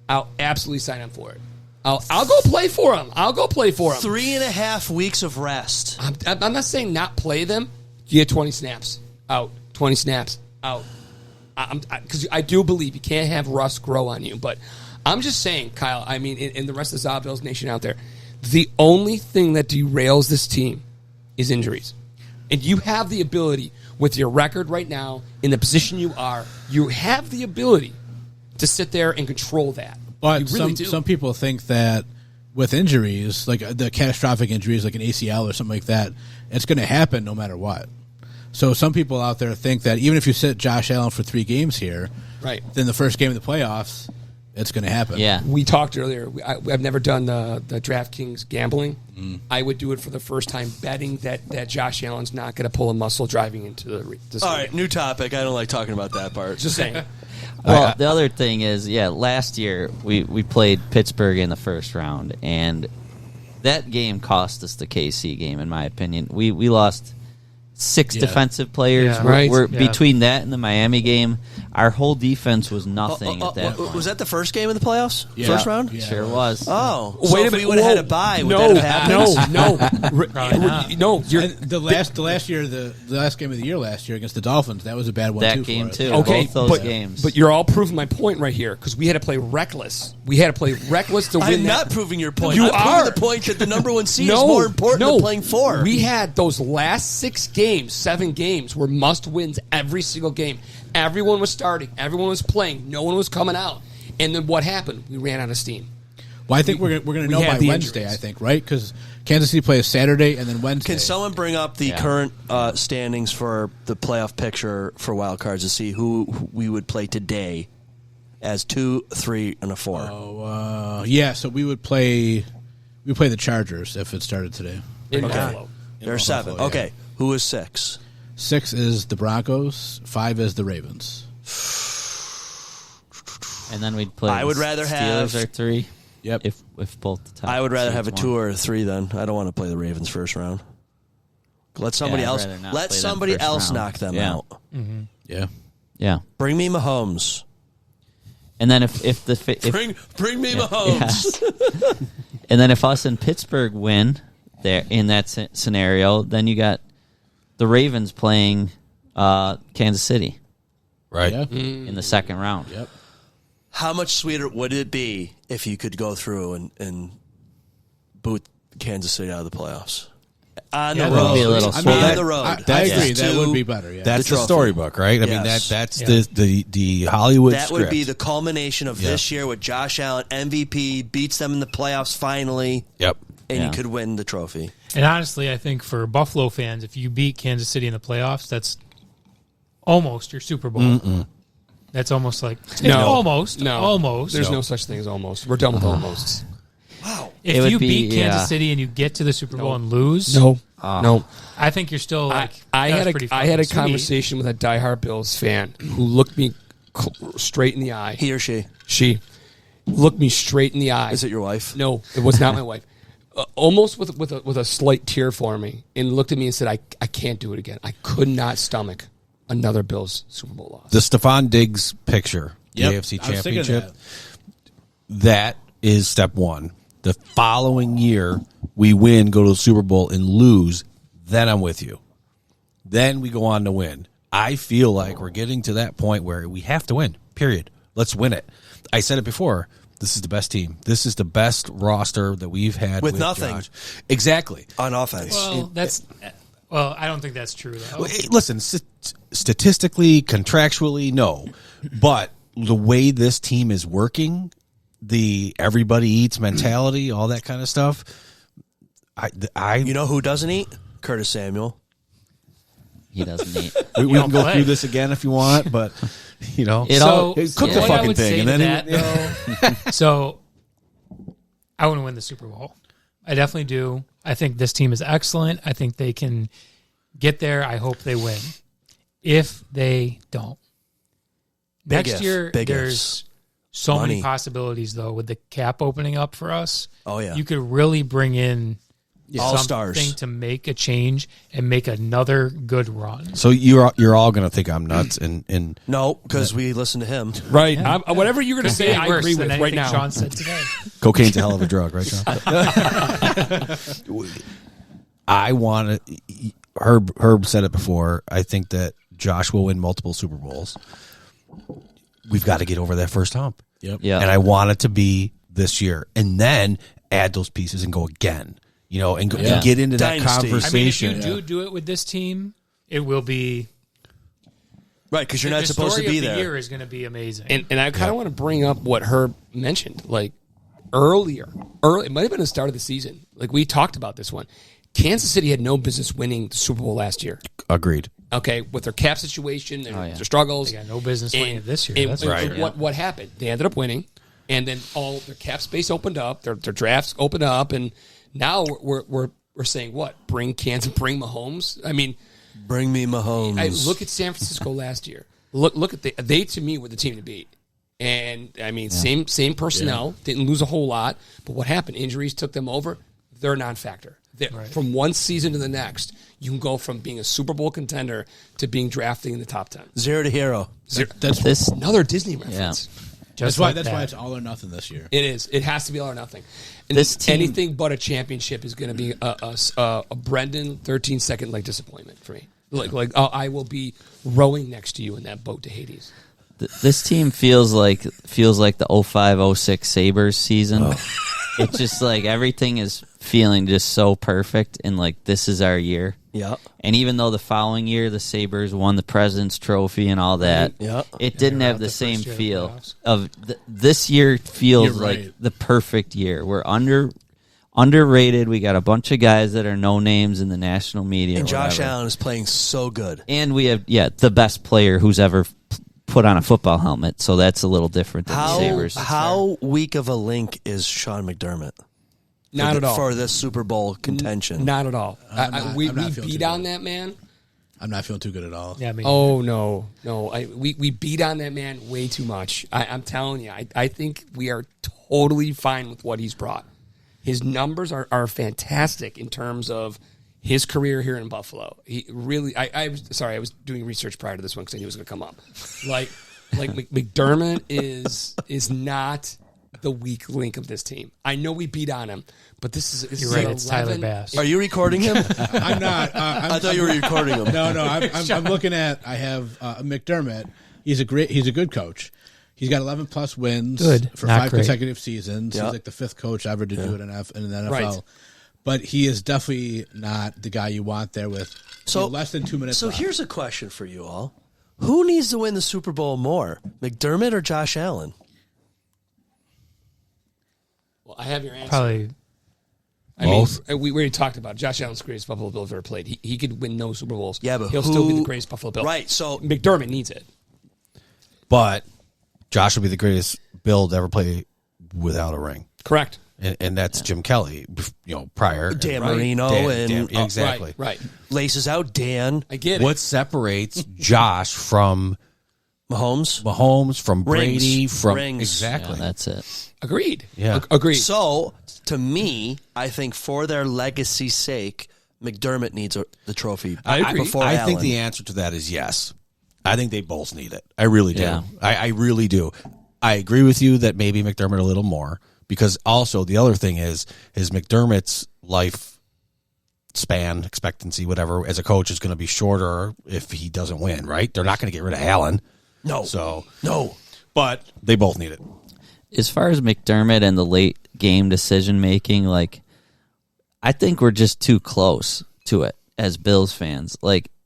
I'll absolutely sign up for it. I'll go play for them. 3.5 weeks of rest. I'm not saying not play them. You get 20 snaps out. 20 snaps out. Because I do believe you can't have rust grow on you. But I'm just saying, Kyle, I mean, in the rest of the ZaBills Nation out there, the only thing that derails this team is injuries. And you have the ability, with your record right now, in the position you are, you have the ability to sit there and control that. But You really do. some people think that with injuries, like the catastrophic injuries, like an ACL or something like that, it's going to happen no matter what. So some people out there think that even if you sit Josh Allen for 3 games here, Right. then the first game of the playoffs, it's going to happen. Yeah. We talked earlier. I've never done the DraftKings gambling. I would do it for the first time, betting that Josh Allen's not going to pull a muscle driving into the All right, new topic. I don't like talking about that part. Just saying. Well, the other thing is, last year we played Pittsburgh in the first round, and that game cost us the KC game, in my opinion. We lost 6 defensive players. Yeah. Right. We're Yeah. between that and the Miami game, our whole defense was nothing at that point. Was that the first game of the playoffs? Yeah. First round? Yeah. Sure was. Oh, Wait so a if minute. we would have had Whoa. a bye, would No, that have happened? no. Probably not. No, you're And the last year, the last game of the year last year against the Dolphins, that was a bad one That too. game for us. too. okay. Both those but, games. but you're all proving my point right here because we had to play reckless. We had to play reckless to win. I'm that. not proving your point. You I'm proving are. the point that the number 1 seed is more important than playing 4. We had those last 6 games, 7 games were must wins every single game. Everyone was starting. Everyone was playing. No one was coming out. And then what happened? We ran out of steam. Well, I think we're going to know had by the Wednesday, injuries. I think, right? Because Kansas City plays Saturday and then Wednesday. Can someone bring up the current standings for the playoff picture for wild cards to see who we would play today as 2, 3, and a 4? So we would play the Chargers if it started today. In Buffalo. There's 7. Buffalo, yeah. Okay, who is 6? 6 is the Broncos. 5 is the Ravens. And then we'd play. I would the rather Steelers have- are 3. Yep. If both the top. I would rather seeds have a won. 2 or a 3 then. I don't want to play the Ravens first round. Let somebody I'd else rather not let play them somebody first else round. knock them Yeah. out. Yeah. Yeah. Bring me Mahomes. And then if Bring me Mahomes. Yeah. And then if us and Pittsburgh win there in that scenario, then you got the Ravens playing Kansas City Right. Yeah. in the second round. Yep. How much sweeter would it be if you could go through and boot Kansas City out of the playoffs? On the that road. would be a little on sweeter. the road. I That's agree. just That would too- be better. Yeah. That's The the, trophy. storybook, right? I mean, Yes. that's the Hollywood That script. would be the culmination of this year with Josh Allen, MVP, beats them in the playoffs finally, Yep. and Yeah. you could win the trophy. And honestly, I think for Buffalo fans, if you beat Kansas City in the playoffs, that's almost your Super Bowl. That's almost like almost. There's no such thing as almost. We're done with almosts. If It would you be- beat Kansas yeah. City and you get to the Super Bowl and lose, No. I think you're still like. I that had was pretty I had a fucking sweet. conversation with a diehard Bills fan who looked me straight in the eye. He or she? She looked me straight in the eye. Is it your wife? No, it was not my wife. Almost with a slight tear for me, and looked at me and said, "I can't do it again. I could not stomach another Bills Super Bowl loss." The Stephon Diggs picture, Yep. the AFC I was thinking of Championship. That is step one. The following year, we win, go to the Super Bowl, and lose. Then I'm with you. Then we go on to win. I feel like we're getting to that point where we have to win, period. Let's win it. I said it before. This is the best team. This is the best roster that we've had With nothing. Josh. Exactly. On offense. Well, I don't think that's true though. Well, listen, statistically, contractually, no. But the way this team is working, the everybody eats mentality, all that kind of stuff, You know who doesn't eat? Curtis Samuel. He doesn't eat. we can go play. through this again if you want, but you know, It all- cook yeah. the what I fucking would thing, say and to then that, so I want to win the Super Bowl. I definitely do. I think this team is excellent. I think they can get there. I hope they win. If they don't, Big next if. year Big there's ifs. so Money. many possibilities though. With the cap opening up for us, Oh, yeah. you could really bring in All-stars. something to make a change and make another good run. so you're all going to think I'm nuts, and No, because we listen to him. Right. Whatever you're going to say, I Worse agree than with right anything now. Sean said today. cocaine's a hell of a drug, right, John? I want to. Herb said it before. I think that Josh will win multiple Super Bowls. We've got to get over that first hump. Yep. Yeah. And I want it to be this year, and then add those pieces and go again. You know, and, and get into Dynasty. that I mean, if conversation. you do it with this team, it will be. Right, because you're the not supposed to story be of the there. year is going to be amazing. And I kind of want to bring up what Herb mentioned, like early. It might have been the start of the season. Like we talked about this one. Kansas City had no business winning the Super Bowl last year. Agreed. Okay, with their cap situation, their struggles. They got no business winning it this year. And, That's and right. What happened? They ended up winning, and then all their cap space opened up. Their drafts opened up, and now we're saying what? Bring Kansas, bring Mahomes. I mean, Bring me Mahomes. look at San Francisco last year. Look at they to me were the team to beat. And I mean, same personnel, didn't lose a whole lot. But what happened? Injuries took them over. They're a non-factor. From one season to the next, you can go from being a Super Bowl contender to being drafted in the top 10. 0 to hero. That's This Another Disney reference. that's why it's all or nothing this year. It is. It has to be all or nothing. And This team- anything but a championship is going to be a Brendon 13-second like disappointment for me. I will be rowing next to you in that boat to Hades. this team feels like the 05-06 Sabres season. It's just like everything is feeling just so perfect, and like this is our year. Yeah. And even though the following year the Sabres won the President's Trophy and all that, it didn't have the same feel of this year feels like the perfect year. We're underrated. We got a bunch of guys that are no names in the national media. And Josh Allen is playing so good. And we have, the best player who's ever put on a football helmet. So that's a little different than the Sabres. How weak of a link is Sean McDermott? Not at all. For this Super Bowl contention. Not at all. We beat on that man. I'm not feeling too good at all. Yeah, Oh, no. We beat on that man way too much. I'm telling you, I think we are totally fine with what he's brought. His numbers are fantastic in terms of his career here in Buffalo. He really, I was doing research prior to this one because I knew it was going to come up. Like McDermott is not the weak link of this team. I know we beat on him, but this is you're right. It's Tyler Bass. Are you recording him? I'm not. I thought you were recording him. No. I'm looking at. I have McDermott. He's a good coach. He's got 11 plus wins for 5 consecutive seasons. He's like the 5th coach ever to do it in the NFL. Right. But he is definitely not the guy you want there with less than 2 minutes. So left. Here's a question for you all: who needs to win the Super Bowl more, McDermott or Josh Allen? Well, I have your answer. Probably. Both. We already talked about it. Josh Allen's the greatest Buffalo Bill ever played. He could win no Super Bowls. Yeah, but he'll still be the greatest Buffalo Bill. Right. So McDermott needs it. But Josh will be the greatest Bill to ever play without a ring. Correct. And that's Jim Kelly, prior. Dan Marino exactly. Right. Laces out Dan. I get it. What separates Josh from Mahomes, from Brady, from Rings. Exactly. Yeah, that's it. Agreed. Yeah. Agreed. So, to me, I think for their legacy's sake, McDermott needs the trophy. I agree. Before I Allen. think the answer to that is yes. I think they both need it. I really do. Yeah. I really do. I agree with you that maybe McDermott a little more, because also the other thing is McDermott's life span, expectancy, whatever, as a coach is going to be shorter if he doesn't win, right? They're not going to get rid of Allen. No. But they both need it. As far as McDermott and the late game decision making, I think we're just too close to it as Bills fans.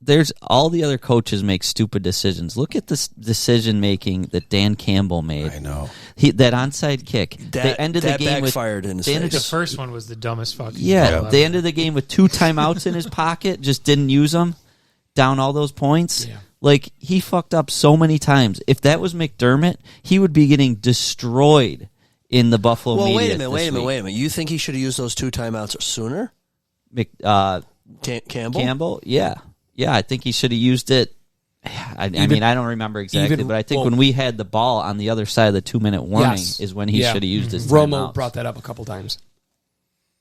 There's all the other coaches make stupid decisions. Look at this decision making that Dan Campbell made. I know. That onside kick. They ended the that game backfired in his face. The first one was the dumbest fucking. Yeah, they ended the game with 2 timeouts in his pocket. Just didn't use them. Down all those points. Yeah. He fucked up so many times. If that was McDermott, he would be getting destroyed in the Buffalo media. Well, wait a minute. You think he should have used those 2 timeouts sooner? Campbell? Campbell? Yeah, I think he should have used it. I mean, I don't remember exactly, but I think when we had the ball on the other side of the 2-minute warning is when he should have used his Romo timeouts. brought that up a couple times.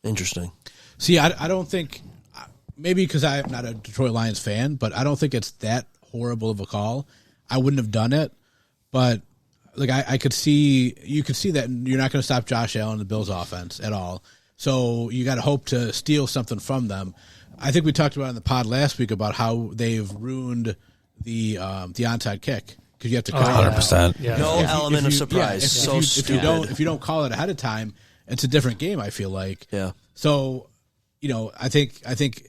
Interesting. See, I don't think, maybe because I'm not a Detroit Lions fan, but I don't think it's that horrible of a call. I wouldn't have done it, but I could see, you could see that you're not going to stop Josh Allen, the Bills offense at all. So you got to hope to steal something from them. I think we talked about in the pod last week about how they've ruined the onside kick because you have to call 100%. Yeah. No element of surprise. If you don't call it ahead of time, it's a different game. I feel like. Yeah. So, I think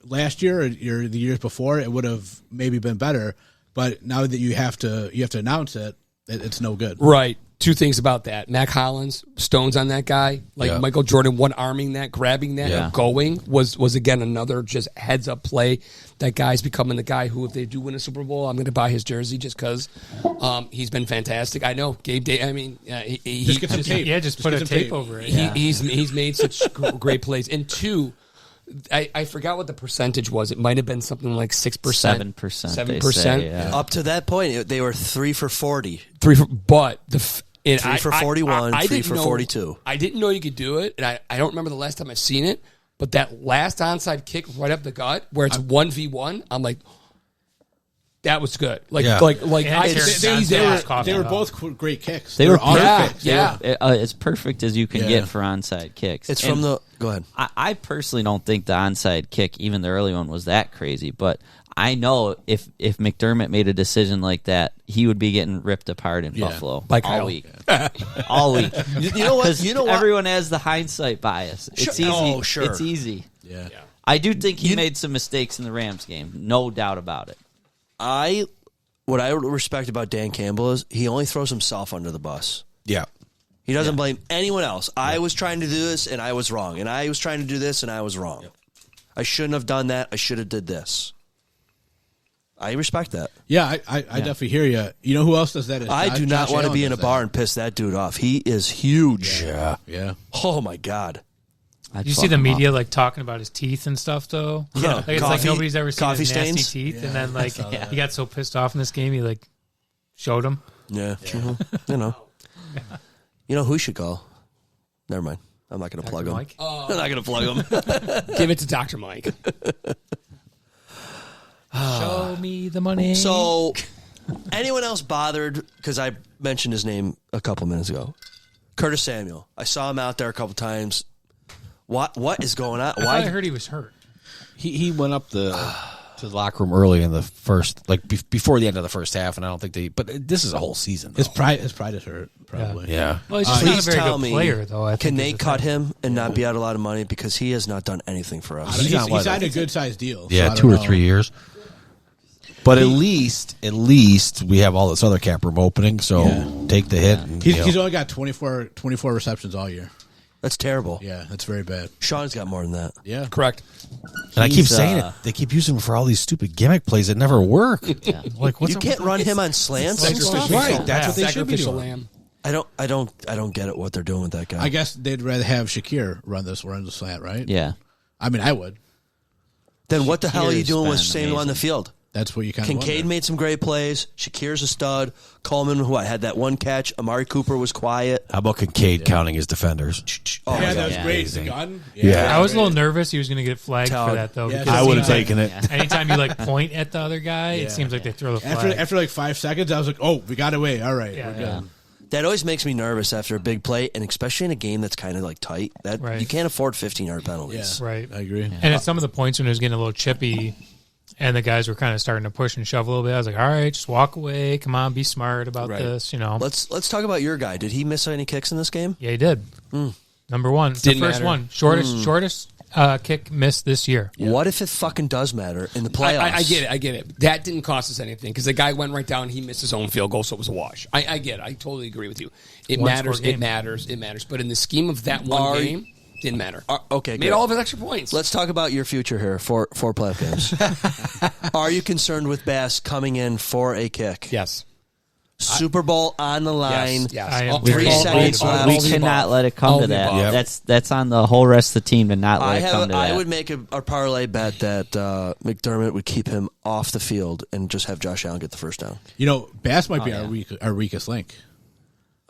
last year or the years before it would have maybe been better, but now that you have to announce it, it's no good. Right. 2 things about that. Mac Hollins, stones on that guy. Michael Jordan one-arming that, grabbing that, and going was again another just heads-up play. That guy's becoming the guy who, if they do win a Super Bowl, I'm going to buy his jersey just because he's been fantastic. I know. Gabe Day, he just get some tape. Yeah, just put a tape over it. He's made such great plays. And 2, I forgot what the percentage was. It might have been something like 6%. 7%. 7%. Yeah. Up to that point, they were 3 for 40. 3 for 41, 3 for 42. I didn't know you could do it, and I don't remember the last time I've seen it, but that last onside kick right up the gut where it's 1v1, I'm like, that was good. They were both great kicks. They were awesome perfect. kicks. As perfect as you can get for onside kicks. It's from the... Go ahead. I personally don't think the onside kick, even the early one, was that crazy. But I know if McDermott made a decision like that, he would be getting ripped apart in Buffalo all week. All week. You know what? Everyone has the hindsight bias. It's easy. Oh, sure. It's easy. Yeah. I do think he made some mistakes in the Rams game. No doubt about it. What I respect about Dan Campbell is he only throws himself under the bus. Yeah. He doesn't blame anyone else. I was trying to do this, and I was wrong. And I was trying to do this, and I was wrong. Yep. I shouldn't have done that. I should have did this. I respect that. Yeah, I definitely hear you. You know who else does that? I do not want to be in a bar and piss that dude off. He is huge. Yeah. Oh, my God. You see the media like talking about his teeth and stuff, though. Yeah, like, it's like nobody's ever seen his nasty stains? teeth, and then like he got so pissed off in this game, he like showed him. Yeah. You know. You know who should call? Never mind. I'm not going to plug him. I'm not going to plug him. Give it to Dr. Mike. Show me the money. So, anyone else bothered? Because I mentioned his name a couple minutes ago. Curtis Samuel. I saw him out there a couple times. What is going on? I heard he was hurt. He went up to the locker room early in the first, like before the end of the first half, and I don't think but this is a whole season. His pride is hurt, probably. Yeah. Well, he's just not a Please very tell good me, player, though. I can think they is the cut thing. him and not be out a lot of money? Because he has not done anything for us. He signed a good sized deal. Yeah, so I 2 or don't know. 3 years. But at least we have all this other cap room opening, so take the hit. And, He's only got 24 receptions all year. That's terrible. Yeah, that's very bad. Sean's got more than that. Yeah. Correct. And I keep saying it. They keep using him for all these stupid gimmick plays that never work. Like, what's You can't run him on slants. It's and stuff? Right, that's what they should be Sacrificial doing. lamb. I don't get it. What they're doing with that guy. I guess they'd rather have Shakir run the slant, right? Yeah. I mean, I would. Then what the hell are you Shakir's doing with been Samuel on the amazing. field? That's what you kind of Kincaid wonder. made some great plays. Shakir's a stud. Coleman, who I had that one catch. Amari Cooper was quiet. How about Kincaid counting his defenders? Oh, Yeah, my that God. was great. Amazing. The gun. Yeah. I was a little nervous he was going to get flagged Tell- for that, though. Yeah, because I it would have seems taken it. like anytime you like point at the other guy, it seems like they throw the flag. After like 5 seconds, I was like, "Oh, we got away. All right, Yeah. we're good." Yeah. That always makes me nervous after a big play, and especially in a game that's kind of like tight. That Right. you can't afford 15-yard penalties. Yeah, Right. I agree. And at some of the points when it was getting a little chippy and the guys were kind of starting to push and shove a little bit, I was like, all right, just walk away. Come on, be smart about Right. this, you know. Let's talk about your guy. Did he miss any kicks in this game? Yeah, he did. Number one. Didn't the first matter. one. Shortest kick missed this year. What if it fucking does matter in the playoffs? I get it. That didn't cost us anything because the guy went right down and he missed his own field goal, so it was a wash. I get it. I totally agree with you. It One matters. score It game. matters. It matters. But in the scheme of that one game, didn't matter. Okay, Made good. all of his extra points. Let's talk about your future here for playoff games. Are you concerned with Bass coming in for a kick? yes. Super Bowl on the line. Yes. I am All- 3 all- seconds all- left. We all the cannot above. let it come All to the that. above. That's on the whole rest of the team to not let it come to I that. would make a parlay bet that McDermott would keep him off the field and just have Josh Allen get the first down. You know, Bass might be our weakest link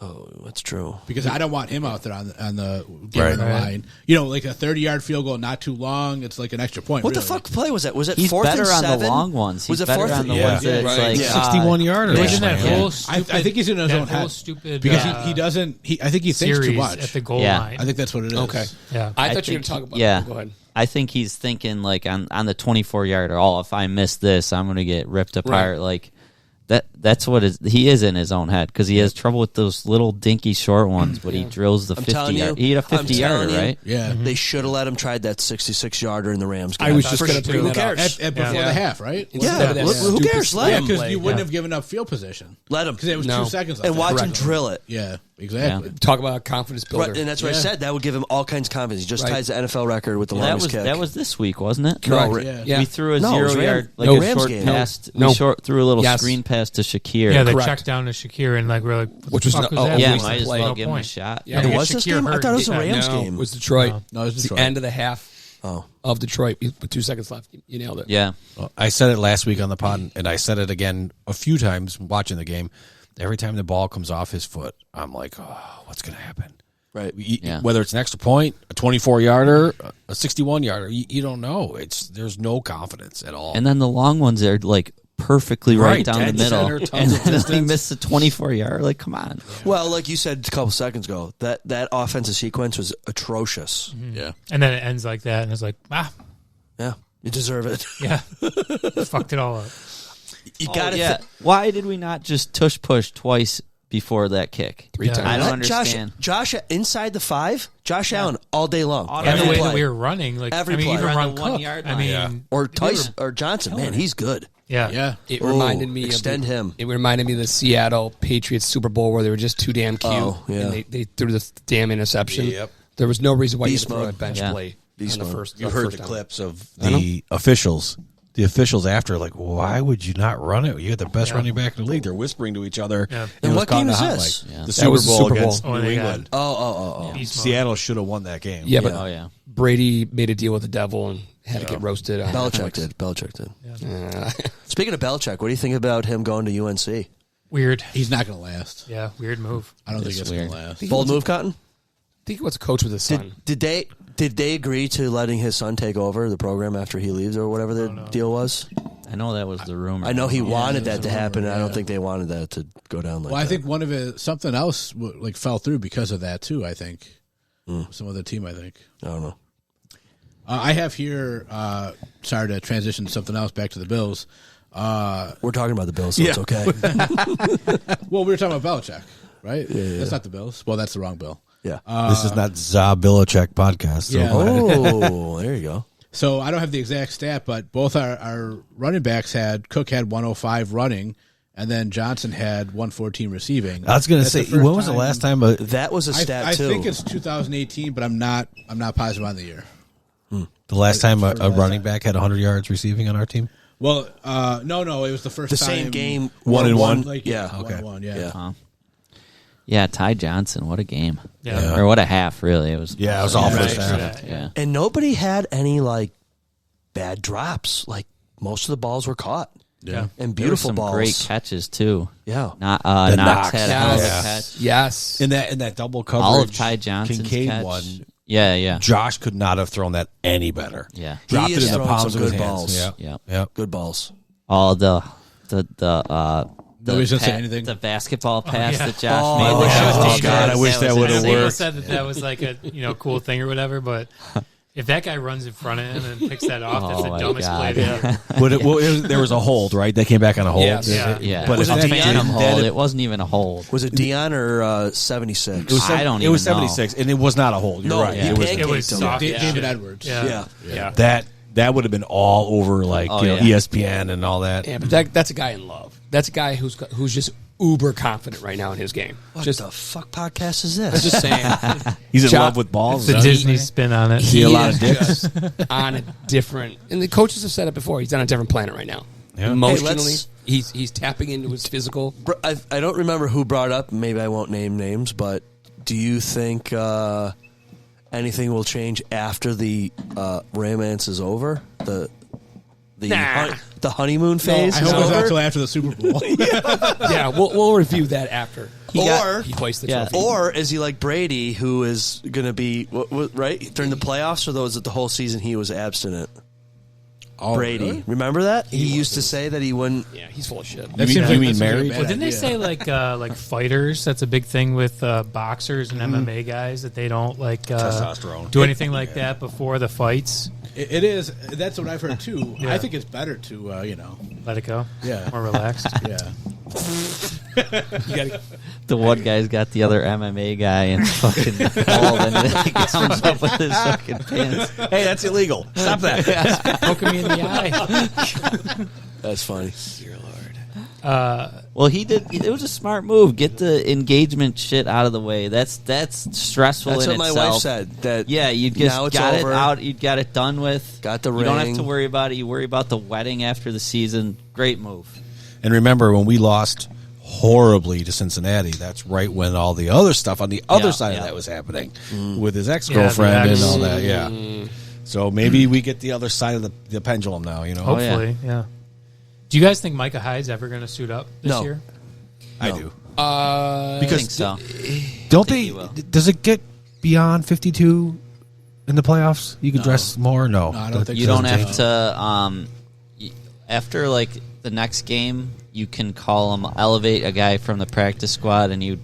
Oh, that's true. because I don't want him out there on the game on the Right. line. You know, like a 30-yard field goal, not too long. It's like an extra point. What the really. fuck play was that? Was it He's fourth better and on 7? the long ones. Was He's it better fourth on and the Yeah. ones that Right. it's like 61-yarder. It was in that Yeah. whole I stupid, think he's in his that own whole head stupid because uh, he doesn't. I think he thinks series too much. at the goal Yeah. line. I think that's what it is. Okay. Yeah. I thought you were think going to talk about yeah. Go ahead. I think he's thinking like on the 24-yarder. Oh, if I miss this, I'm going to get ripped apart. Right. Like that's what he is in his own head because he has trouble with those little dinky short ones, but he drills the I'm telling 50 you. yard. He had a I'm 50 telling yarder, you. right? Yeah. They should have let him try that 66-yarder in the Rams game. I was just For going to sure. bring Who that up. cares? Before Yeah. the half, right? Instead Yeah, of that who stupid cares? Let Yeah, him because play. you wouldn't Yeah. have given up field position. Let him. Because it was No. 2 seconds left. And watch him Correct. drill it. Yeah, exactly. Talk about a confidence builder. Right, and that's what I Yeah. said. That would give him all kinds of confidence. He just Right. ties the NFL record with the That longest was kick. that was this week, wasn't it? No, Correct. Yeah. Yeah. We threw a No, it was 0-yard, Ram- like no, a Rams short game. pass. No. We threw a little Yes. screen pass to Shakir. Yeah, they Correct. checked down to Shakir and like we're like, what Which the was fuck no- was that? Yeah, wasted might as play. well No give him a point. shot. Yeah. It Yeah, was this Shakir game? I hurt. thought it was a Yeah. Rams No, game. it was Detroit. No, it was It's Detroit. the end of the half Oh. of Detroit with 2 seconds left. You nailed it. Yeah. Well, I said it last week on the pod, and I said it again a few times watching the game. Every time the ball comes off his foot, I'm like, oh, what's going to happen? Right. Yeah. Whether it's an extra point, a 24-yarder, a 61-yarder, you don't know. There's no confidence at all. And then the long ones are like perfectly right down the dead middle, center, and tons of then he distance. missed a 24-yard. Like, come on. Well, like you said a couple seconds ago, that offensive sequence was atrocious. Yeah. And then it ends like that, and it's like, Yeah, you deserve it. yeah, fucked it all up. You got to. Why did we not just tush push twice before that kick. 3 times. I don't Josh, understand. Josh inside the 5, Josh Allen all day long. And Every the way play. that we were running, like Every I mean, play. even On run the 1 Cook. yard I line. mean, Or Tyson or Johnson, man, he's good. yeah. It Ooh, reminded me extend of him. It reminded me of the Seattle Patriots Super Bowl where they were just too damn cute. Oh, yeah. And they threw the damn interception. Yep. There was no reason why you Beast could throw a mode. bench Yeah. play Beast on the mode. first. You the heard first the down. clips of the officials. The officials after, like, why would you not run it? You're the best running back in the league. They're whispering to each other. Yeah. It And was what caught in game a is hot this? mic. Yeah. The That Super was the Bowl Super Bowl. against Oh, New they got- England. Oh. Beast mode. Seattle should have won that game. Yeah, but Oh yeah. Brady made a deal with the devil and had to get roasted. On Belichick Netflix. did. Speaking of Belichick, what do you think about him going to UNC? Weird. He's not going to last. Yeah, weird move. I don't think It's it's going weird. to last. Bold move, Cotton? I think he wants to coach with his son. Did they agree to letting his son take over the program after he leaves or whatever the deal was? I know that was the rumor. I know he wanted that it was to a rumor, happen. I don't yeah. think they wanted that to go down like Well, I that. think one of it, something else like fell through because of that too. I think some other team. I think I don't know. I have here. Sorry to transition to something else. Back to the Bills. We're talking about the Bills, so it's okay. Well, we were talking about Belichick, right? That's not the Bills. Well, that's the wrong Bill. Yeah. This is not ZaBillsPodcast podcast. So Yeah. Oh, there you go. So I don't have the exact stat, but both our running backs Cook had 105 running, and then Johnson had 114 receiving. I was going to That's say, the first when was the last time? That was a stat I too. think it's 2018, but I'm not positive on the year. The last time a last running time. back had 100 yards receiving on our team? Well, no, it was the first the time. same game. 1-1? Like, Yeah. okay. 1-1, yeah. Yeah, Ty Johnson. What a game. Yeah. Or what a half, really. It was. Yeah, it was all Right. first half. Yeah. And nobody had any like bad drops. Like most of the balls were caught. Yeah. And There were beautiful some balls. great catches too. Yeah. Knox Knox. had a hell of a Yes. catch. Yes. In that double coverage, All of Ty Johnson's Kincaid catch. one, Yeah. Josh could not have thrown that any better. Yeah. Dropped He it is in the throwing palms some of his good hands. balls. Yeah. Yeah. Yep. Good balls. All the Nobody's gonna say anything. The basketball pass yeah. that Josh Oh, made. I wish that was God, I wish that was would've insane. People worked. said that was like a cool thing or whatever, but if that guy runs in front of him and picks that off, that's Oh the my dumbest God. play ever. There was a hold, right? They came back on a hold. Yes. Yeah. Yeah, But it was if a they phantom did that, hold. it- It wasn't even a hold. Was it Dion or 76? I don't It was even know. 76, and it was not a hold. You're No, right. he It was pancaked It was him. soft. David shit. Edwards. Yeah. Yeah. that would have been all over like Oh, you know, yeah. ESPN and all that. Yeah, but that's a guy in love. That's a guy who's just uber confident right now in his game. What Just the fuck podcast is this? just saying. He's in Josh- love with balls. The Disney spin on it. See a lot of is dicks. just on a different. And the coaches have said it before. He's on a different planet right now. Yeah. Emotionally, Hey, he's tapping into his physical. I don't remember who brought up. Maybe I won't name names, but do you think anything will change after the romance is over? The honeymoon phase I is hope it's not over? until after the Super Bowl. Yeah, we'll review that after. He hoists the Yeah. trophy. Or is he like Brady, who is going to be right during the playoffs, or was it the whole season he was abstinent? Brady, really? remember that he used to say that he wouldn't. Yeah, he's full of shit. That You seems mean that's a married? bad Well, didn't they idea. say like fighters? That's a big thing with boxers and MMA guys that they don't like Testosterone. do anything like that before the fights. It is. That's what I've heard too. Yeah. I think it's better to Let it go. Yeah. More relaxed. yeah. The one guy's got the other MMA guy and fucking hold, and then he comes up with his fucking pants. Hey, that's illegal. Stop that. Poking me in the eye. That's funny. Well, he did. It was a smart move. Get the engagement shit out of the way. That's stressful. That's in what my itself. wife said. That Yeah, you now just it's got over. it out. You got it done with. Got the You don't ring. have to worry about it. You worry about the wedding after the season. Great move. And remember, when we lost horribly to Cincinnati, that's right when all the other stuff on the other side of yeah. that was happening with his ex-girlfriend Yeah, the and ex. all that. Yeah. So maybe we get the other side of the pendulum now, you know? Hopefully, yeah. Do you guys think Micah Hyde's ever going to suit up this No. year? I do. I Because think so. don't think they, he will. does it get beyond 52 in the playoffs? You can dress more? No. No, I don't think You so. don't have to. After like the next game, you can call him elevate a guy from the practice squad, and you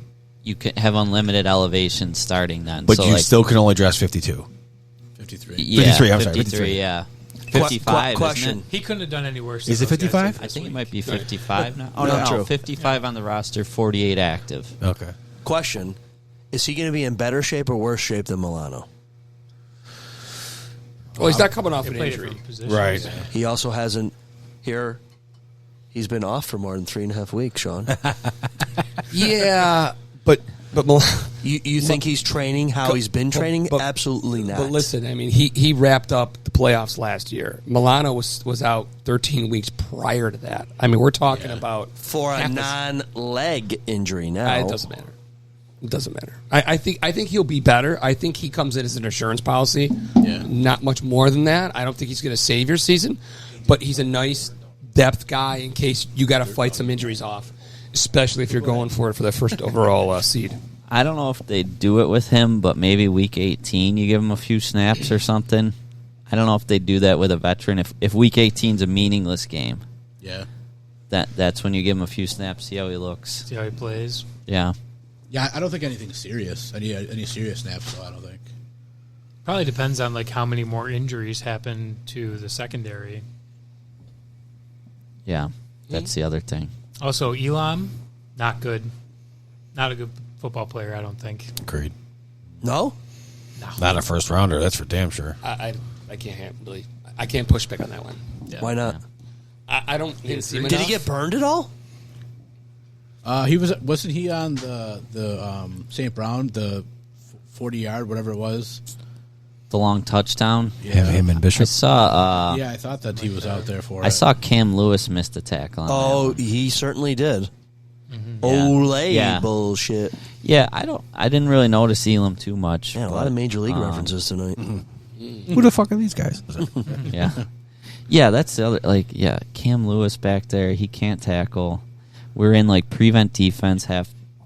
can have unlimited elevation starting then. But so you like, still can only dress 52. 53. yeah, 53, I'm sorry, 53, 53. yeah. 55. Question. Isn't it? He couldn't have done any worse. Is than it those guys 55? did I this think it week. might be 55 now. Oh, No, no, true. 55 on the roster, 48 active. Okay. Question: is he going to be in better shape or worse shape than Milano? Well, he's not coming off They an play injury. different positions. Right. He also hasn't here. He's been off for more than 3.5 weeks, Sean. Yeah, but You think he's training how he's been training? but- Absolutely not. But listen, I mean, he wrapped up the playoffs last year. Milano was out 13 weeks prior to that. I mean, we're talking about for a half the- non-leg injury now. It doesn't matter. It doesn't matter. I think he'll be better. I think he comes in as an insurance policy. Yeah. Not much more than that. I don't think he's going to save your season, but he's a nice depth guy in case you got to fight some injuries off, especially if you're going for it for the first overall seed. I don't know if they do it with him, but maybe week 18 you give him a few snaps or something. I don't know if they do that with a veteran. If week 18 is a meaningless game, Yeah. that's when you give him a few snaps, see how he looks. See how he plays. Yeah. Yeah, I don't think anything serious. Any serious snaps, though, I don't think. Probably depends on like how many more injuries happen to the secondary. Yeah. That's the other thing. Also, Elam, not good. Not a good football player, I don't think. Agreed. No? Not a first rounder. That's for damn sure. I can't really. I can't push back on that one. Why not? I don't see him Did enough. he get burned at all? Wasn't he on the St. Brown, the 40-yard, whatever it was? The long touchdown. Yeah. Him and I Bishop. I saw thought that he was out there for it. I saw Cam Lewis missed a tackle on that Oh, one. he certainly did. Yeah. Olay Yeah. bullshit. Yeah, I didn't really notice Elam too much. Man, a lot but, of Major League references tonight. Who the fuck are these guys? Yeah. Yeah, that's the other Cam Lewis back there, he can't tackle. We're in prevent defense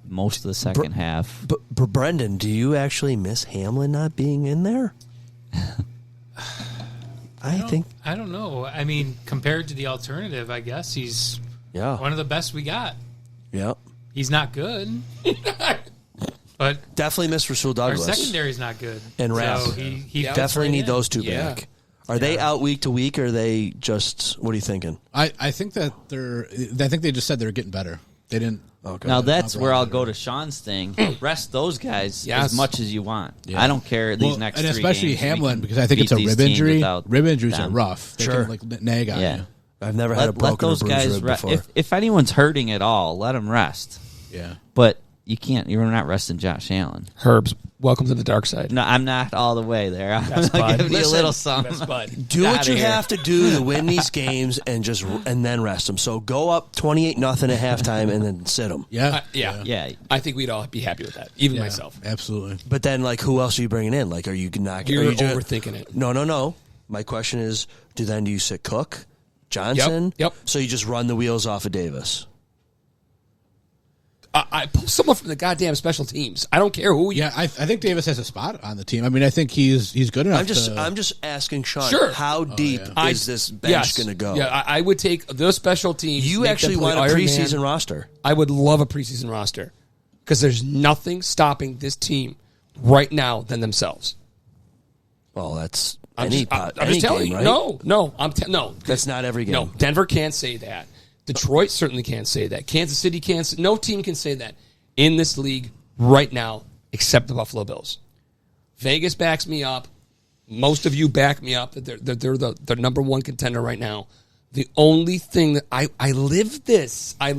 most of the second half. But Brendon, do you actually miss Hamlin not being in there? I think. I don't know. I mean, compared to the alternative, I guess he's Yeah. one of the best we got. Yeah. He's not good, but Definitely miss Rasul our Douglas. secondary's not good. And Rapp. So he fits Definitely right need in. those two Yeah. back. Are they out week to week, or are they just? What are you thinking? I think that I think they just said they're getting better. They didn't. Okay. Now that's where I'll go to Sean's thing. Rest those guys Yes. as much as you want. Yeah. I don't care these next and 3 especially games. We Hamlin, can because I think it's a beat these rib teams injury. without Rib injuries them. are rough. They Sure. can nag on Yeah. you. I've never had a Let broken or those bruised guys rib rest. before. If anyone's hurting at all, let them rest. Yeah. But you can't. You're not resting Josh Allen. Herbs, welcome to the dark side. No, I'm not all the way there. I'm That's giving fine. you a Listen, little something. That's bud. Do what Outta you here. have to do to win these games, and then rest them. So go up 28-0 at halftime, and then sit them. Yeah. Yeah. Yeah, I think we'd all be happy with that, even Yeah, myself. Absolutely. But then, who else are you bringing in? Are you not? You're are you overthinking it. No. My question is: do you sit Cook, Johnson? Yep. So you just run the wheels off of Davis. I pull someone from the goddamn special teams. I don't care who. Yeah, I think Davis has a spot on the team. I mean, I think he's good enough. I'm just asking Sean. Sure. How deep is this bench Yes. going to go? Yeah, I would take the special teams. You make actually them play want a Iron preseason Man. roster. I would love a preseason roster because there's nothing stopping this team right now than themselves. Well, that's I'm any just telling game, you. right? No. That's not every game. No, Denver can't say that. Detroit certainly can't say that. Kansas City can't. No team can say that in this league right now, except the Buffalo Bills. Vegas backs me up. Most of you back me up that they're the number one contender right now. The only thing that I live this. I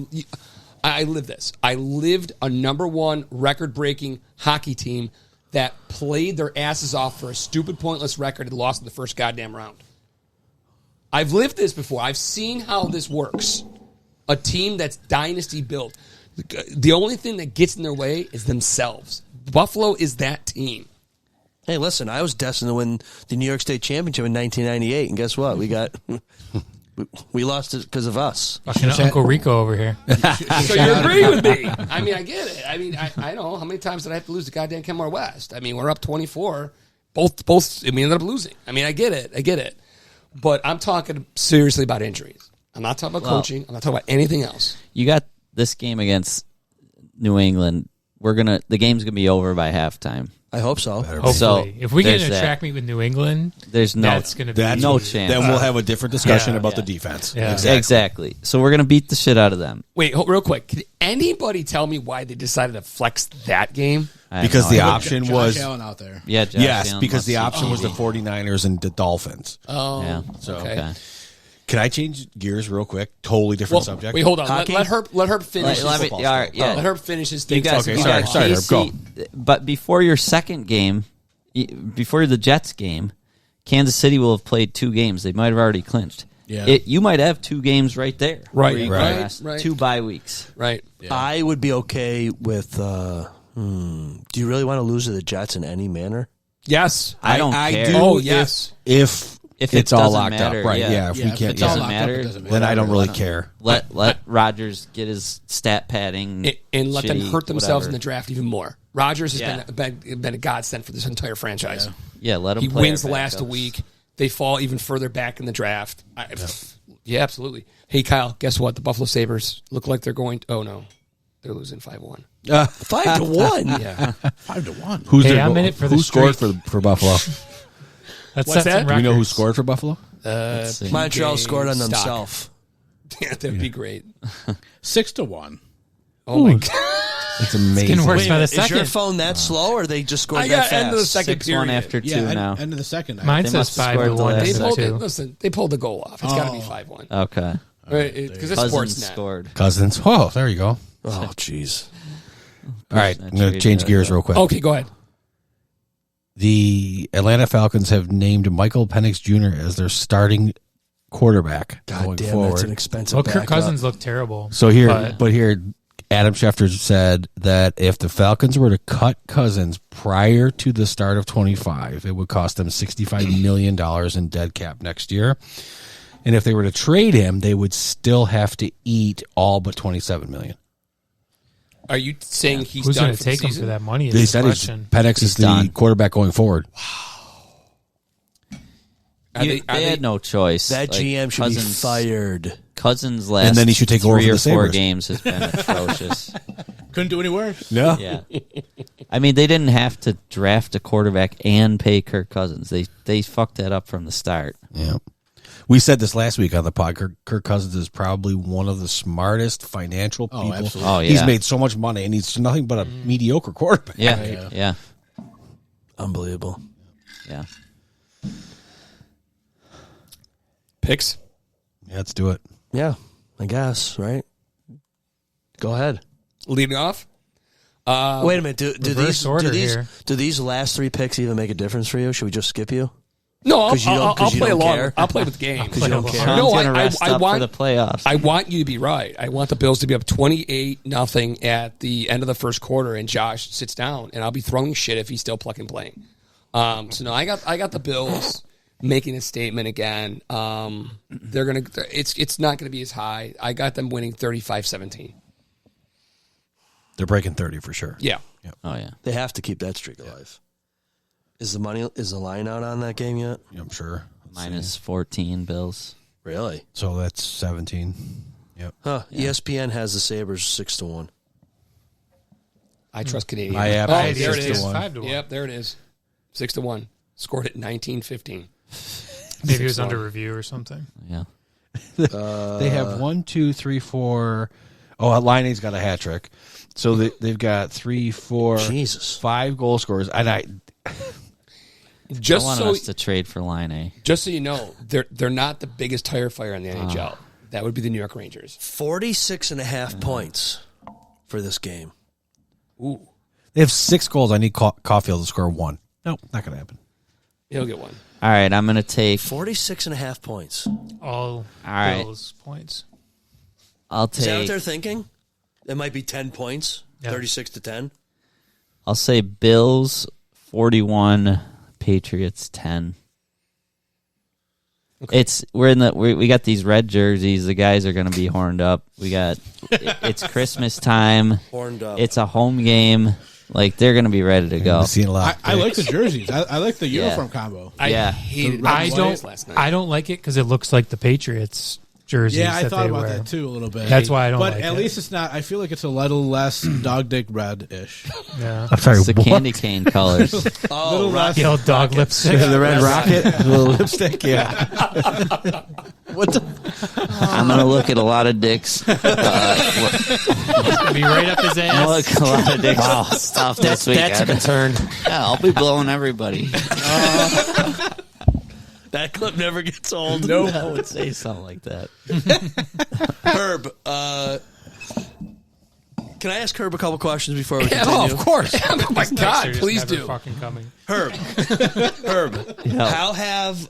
live this. I lived a number one record-breaking hockey team that played their asses off for a stupid, pointless record and lost in the first goddamn round. I've lived this before. I've seen how this works. A team that's dynasty built. The only thing that gets in their way is themselves. Buffalo is that team. Hey, listen, I was destined to win the New York State Championship in 1998, and guess what? We lost it because of us. Fucking Uncle Rico over here. So you agree with me? I mean, I get it. I mean, I know how many times did I have to lose to goddamn Kenmore West? I mean, we're up 24. Both. We ended up losing. I mean, I get it. But I'm talking seriously about injuries. I'm not talking about coaching. I'm not talking about anything else. You got this game against New England. The game's gonna be over by halftime. I hope so. Hopefully. So, if we get there's in a that. track meet with New England, There's no that's going to be no chance. Then we'll have a different discussion Yeah. about the defense. Yeah. Exactly. So we're going to beat the shit out of them. Wait, real quick. Can anybody tell me why they decided to flex that game? I have Because no the idea. option Josh was Allen out there. Yeah, Josh yes, Allen because must the see option was the TV. 49ers and the Dolphins. Oh, Yeah. So okay. Can I change gears real quick? Totally different subject. Wait, hold on. Hockey? Let Herb finish. Let me- his, all right, yeah. Let Herb finish his thing. You guys, Okay, you sorry, got sorry, Herb, go. KC But before your second game, before the Jets game, Kansas City will have played 2 games. They might have already clinched. Yeah. You might have 2 games right there. Right, where you right, can rest right. 2 bye weeks. Right. I would be okay with. Do you really want to lose to the Jets in any manner? Yes. I don't I care. do Oh, if- yes. if If it's it all doesn't locked matter, up, right? yeah. If Yeah, we if can't, it's all doesn't locked matter, up, it doesn't matter. then I don't really Let 'em- care. Let Rodgers get his stat padding And let them shitty, hurt themselves whatever. in the draft even more. Rodgers has Yeah. been a godsend for this entire franchise. Yeah, let him. He play wins our the last backups. week. They fall even further back in the draft. Yeah, absolutely. Hey, Kyle, guess what? The Buffalo Sabres look like they're going. Oh no, they're losing 5-1. 5-1. Yeah, 5-1. Who's Hey, their I'm goal- in it for the who scored streak. for Buffalo? Let's What's set some that? Do we know who records. scored for Buffalo? Let's see. Montreal scored on Stock. themselves. yeah, that'd be great. 6-1. Oh my god! It's amazing. Getting worse Wait, by the is your second. phone that slow, or they just scored I that got fast? end of the second 6-1 period. after 2 Yeah, now. end of the second. Mine They says must have scored the 5-1 last They after two. pulled it. 2. Listen, they pulled the goal off. It's got to be 5-1. Okay. Right? Because it's Cousins Sportsnet. scored. Cousins. Oh, there you go. Oh, jeez. All right, I'm going to change gears real quick. Okay, go ahead. The Atlanta Falcons have named Michael Penix Jr. as their starting quarterback God going damn, forward. that's an expensive. Well, Kirk backup. Cousins looked terrible. So here, but here, Adam Schefter said that if the Falcons were to cut Cousins prior to the start of 25, it would cost them $65 million in dead cap next year. And if they were to trade him, they would still have to eat all but $27 million. Are you saying he's who's done going for to the take him season? for that money? Is They the said question. Penix is the done. quarterback going forward. They had no choice. That Like, GM should be fired. Cousins last And then he should take over 3 for or the 4 Sabres. games has been atrocious. Couldn't do any worse. No. Yeah. I mean, they didn't have to draft a quarterback and pay Kirk Cousins. They fucked that up from the start. Yeah. We said this last week on the pod. Kirk Cousins is probably one of the smartest financial people. absolutely. Oh, yeah. He's made so much money, and he's nothing but a mediocre quarterback. Yeah. Yeah. Unbelievable. Yeah. Picks? Yeah, let's do it. Yeah, I guess, right? Go ahead. Leading off? Wait a minute. Do reverse order here. these last 3 picks even make a difference for you? Should we just skip you? No, I'll 'Cause you don't- 'cause you play don't along. care? I'll play with the game. Because you don't care. Sean's No, gonna rest I up want for the playoffs. I want you to be right. I want the Bills to be up 28-0 at the end of the first quarter, and Josh sits down, and I'll be throwing shit if he's still plucking playing. So no, I got the Bills making a statement again. They're gonna. It's not gonna be as high. I got them winning 35-17. They're breaking 30 for sure. Yeah. Oh, yeah. They have to keep that streak alive. Is the line out on that game yet? Yeah, I'm sure. Minus 14 Bills. Really? So that's 17. Yep. Huh. ESPN has the Sabres 6-1. I trust Canadian. I have oh, it there it 6 to is. 1. 5-1. Yep, there it is. 6-1. Scored at 19-15. Maybe it was under review or something. Yeah. They have 1, 2, 3, 4. Oh, Liney's got a hat trick. So they've got 3, 4, Jesus. 5 goal scorers. And I Just I want so us to trade for Line A. Just so you know, they're not the biggest tire fire in the NHL. That would be the New York Rangers. 46.5 points for this game. Ooh, they have 6 goals. I need Caulfield to score 1. Nope, not going to happen. he'll get one. All right, I'm going to take. 46.5 points. All right. Bills points. I'll Is that what take. they're thinking? It might be 10 points. Yeah. 36-10. I'll say Bills 41, Patriots 10. Okay. We got these red jerseys. The guys are going to be horned up. It's Christmas time. Horned up. It's a home game. Like they're going to be ready to go. I've seen a lot. I like the jerseys. I like the Yeah. uniform combo. I Yeah. hated The red I the don't. Lions last night. I don't like it because it looks like the Patriots jerseys. Yeah, I that thought they about wear. that too a little bit. That's why I don't But like at it. least it's not. I feel like it's a little less dog dick red-ish. Yeah. I'm sorry, It's the what? candy cane colors. Little less. The old dog lipstick. The red rocket, the little lipstick. Yeah. What the? I'm gonna look at a lot of dicks. It's gonna be right up his I'm gonna ass. look at a lot of dicks stuff this weekend. That's a concern. Yeah, I'll be blowing everybody. That clip never gets old. No, I would say something like that. Herb, can I ask Herb a couple questions before we continue? Oh, of course. Oh, my These God, are just please never do. Fucking coming. Herb, Yeah. how have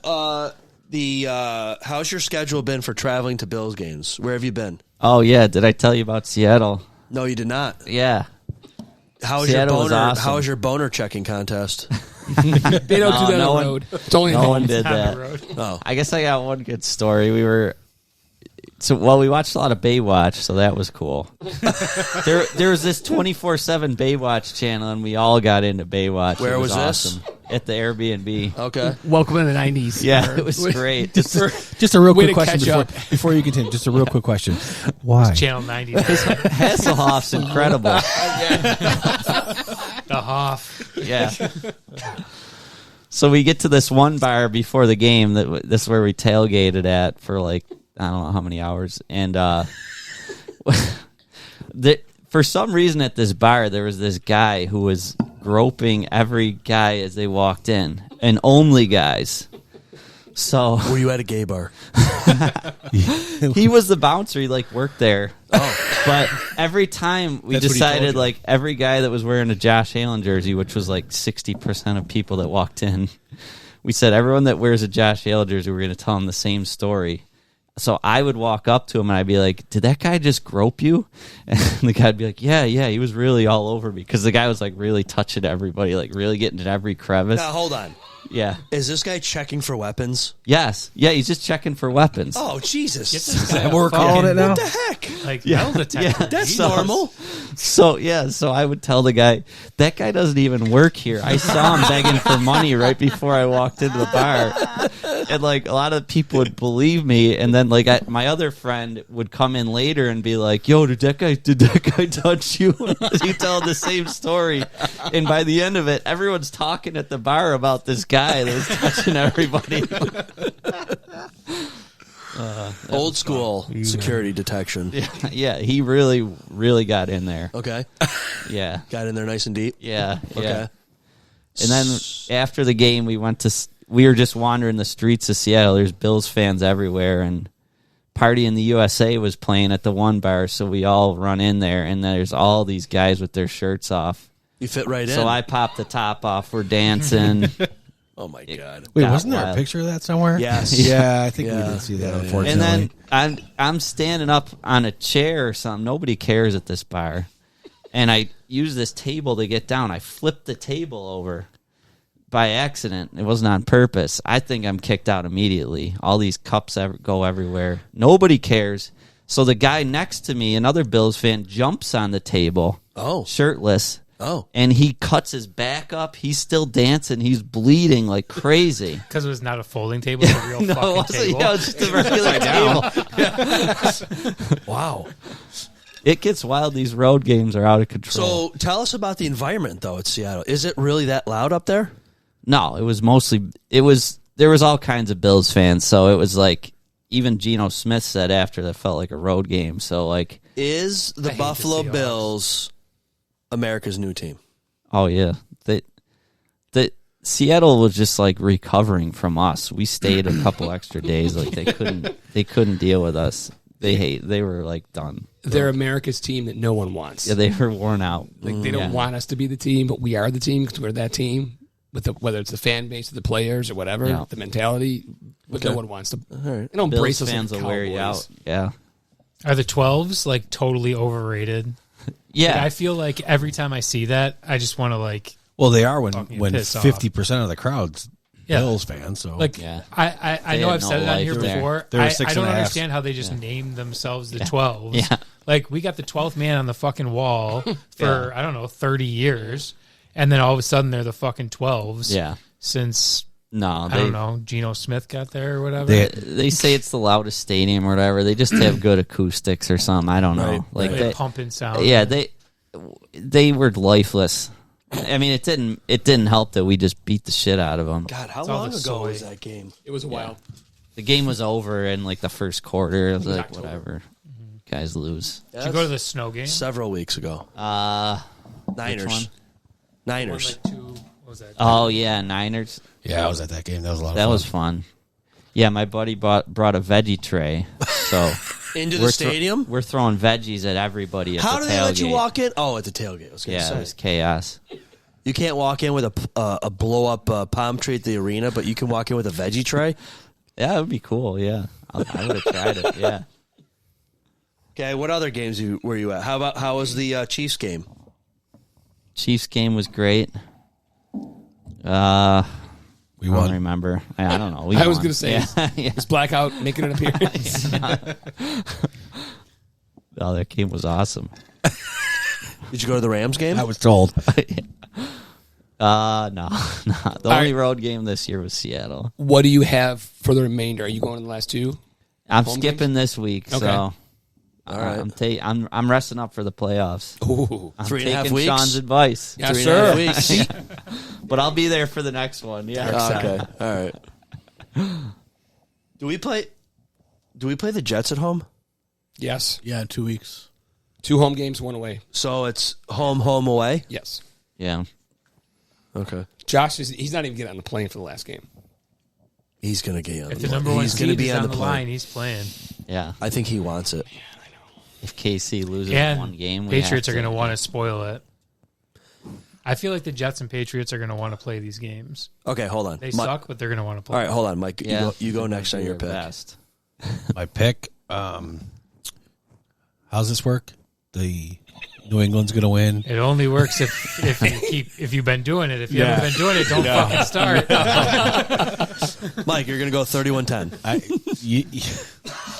how's your schedule been for traveling to Bills games? Where have you been? Oh yeah, did I tell you about Seattle? No, you did not. Yeah. How was Seattle your was boner? awesome. How was your boner checking contest? They don't do that on no the one- road. It's only No home. one did On that. the road. Oh, I guess I got one good story. We watched a lot of Baywatch, so that was cool. there was this 24/7 Baywatch channel, and we all got into Baywatch. Where It was this? awesome. At the Airbnb. okay. Welcome in the 90s. Yeah, it was great. Just a real Way quick to question catch up. before you continue. Just a real quick question. Why? Channel 90. Hasselhoff's incredible. The Hoff. Yeah. So we get to this one bar before the game. This is where we tailgated at for like I don't know how many hours, and for some reason at this bar there was this guy who was groping every guy as they walked in, and only guys. So Were you at a gay bar? he was the bouncer. He like worked there. Oh, but every time we That's what he told decided you. like every guy that was wearing a Josh Allen jersey, which was like 60% of people that walked in, we said everyone that wears a Josh Allen jersey, we're going to tell them the same story. So I would walk up to him and I'd be like, "Did that guy just grope you?" And the guy'd be like, "Yeah, he was really all over me," because the guy was like really touching everybody, like really getting in every crevice. Now hold on. Yeah. Is this guy checking for weapons? Yes. Yeah. He's just checking for weapons. Oh Jesus! We're calling it now. What the heck? Like metal detector. That's So- normal. So I would tell the guy, that guy doesn't even work here. I saw him begging for money right before I walked into the bar, and like a lot of people would believe me. And then like my other friend would come in later and be like, "Yo, did that guy touch you?" He tell the same story, and by the end of it, everyone's talking at the bar about this guy that was touching everybody. Old school security detection. Yeah, he really, really got in there. Okay, Yeah. got in there nice and deep. Yeah. Okay. Yeah. And then after the game, we were just wandering the streets of Seattle. There's Bills fans everywhere, and Party in the USA was playing at the one bar, so we all run in there, and there's all these guys with their shirts off. You fit right in. So I popped the top off. We're dancing. Oh my god. Wait, got wasn't there a wild. picture of that somewhere? Yes. Yeah, I think Yeah. we did see that. Yeah, yeah. Unfortunately, And then I'm standing up on a chair or something. Nobody cares at this bar. And I use this table to get down. I flipped the table over by accident. It wasn't on purpose. I think I'm kicked out immediately. All these cups go everywhere. Nobody cares. So the guy next to me, another Bills fan, jumps on the table, Oh. shirtless. Oh. And he cuts his back up. He's still dancing. He's bleeding like crazy. Because it was not a folding table, it was a real No, it fucking wasn't. table. Yeah, it was just a regular table. Wow. It gets wild. These road games are out of control. So tell us about the environment though at Seattle. Is it really that loud up there? No, it was there was all kinds of Bills fans. So it was like, even Geno Smith said after that felt like a road game. So like, Is the I hate Buffalo the Seahawks. Bills America's new team? oh yeah, the Seattle was just like recovering from us. We stayed a couple extra days. Like they couldn't deal with us. They were like done. They're America's team that no one wants. Yeah, they were worn out. Like they don't want us to be the team, but we are the team because we're that team. Whether it's the fan base, or the players, or whatever, Yeah. the mentality, but no one wants to. All right. They don't Bills brace us fans like will wear you Cowboys. out. Yeah, Are the 12s like totally overrated? yeah. Like, I feel like every time I see that, I just want to like well, they are when Fucking when piss off. 50% of the crowd's Yeah. Bills fans. So like Yeah. I They know had I've no said it on life here there. before. They were I 6 don't and a half. understand how they just named themselves the 12s. Yeah. Like we got the 12th man on the fucking wall for I don't know 30 years, and then all of a sudden they're the fucking 12s. Yeah. Since No, I don't know. Geno Smith got there or whatever. They say it's the loudest stadium or whatever. They just have good acoustics or something. I don't know. They pumping sound. Yeah, they were lifeless. I mean, it didn't help that we just beat the shit out of them. God, how It's all long the ago soy. was that game? It was a while. The game was over in like the first quarter. It was like October. whatever. Guys lose. Did you go to the snow game? Several weeks ago. Niners. Which one? Niners. Like what was that? Oh yeah, Niners. Yeah, I was at that game. That was a lot of That fun. was fun. Yeah, my buddy brought a veggie tray. So Into the stadium? we're throwing veggies at everybody. At How the do they let you tailgate. walk in? Oh, at the tailgate. I was gonna Yeah, say. it was chaos. You can't walk in with a blow up palm tree at the arena, but you can walk in with a veggie tray. Yeah, it would be cool. Yeah, I would have tried it. Yeah. Okay, what other games were you at? How was the Chiefs game? Chiefs game was great. We I don't won. remember. I don't know. I was won. going to say, Yeah. is Blackout making an appearance? Oh, that game was awesome. Did you go to the Rams game? I was told. No. The only road game this year was Seattle. What do you have for the remainder? Are you going to the last two? I'm Home skipping this week, Okay. so All right. I'm resting up for the playoffs. Ooh. I'm 3.5 taking weeks? Sean's advice. Yes, 3.5 sir. weeks. But I'll be there for the next one. Yeah. Okay. All right. Do we play the Jets at home? Yes. Yeah, in 2 weeks. 2 home games, 1 away. So it's home, away? Yes. Yeah. Okay. Josh, he's not even getting on the plane for the last game. He's going to get on If the the number one He's going to seed be is on on the the plane. line, he's playing. Yeah. I think he wants it. If KC loses And one game, Patriots are going to want to spoil it. I feel like the Jets and Patriots are going to want to play these games. Okay, hold on. They suck, but they're going to want to play. All right, hold on, Mike. Yeah. You go next on your pick. Best. My pick. How's this work? The New England's going to win. It only works if you've been doing it. If you haven't been doing it, don't fucking start. Mike, you're going to go 31-10.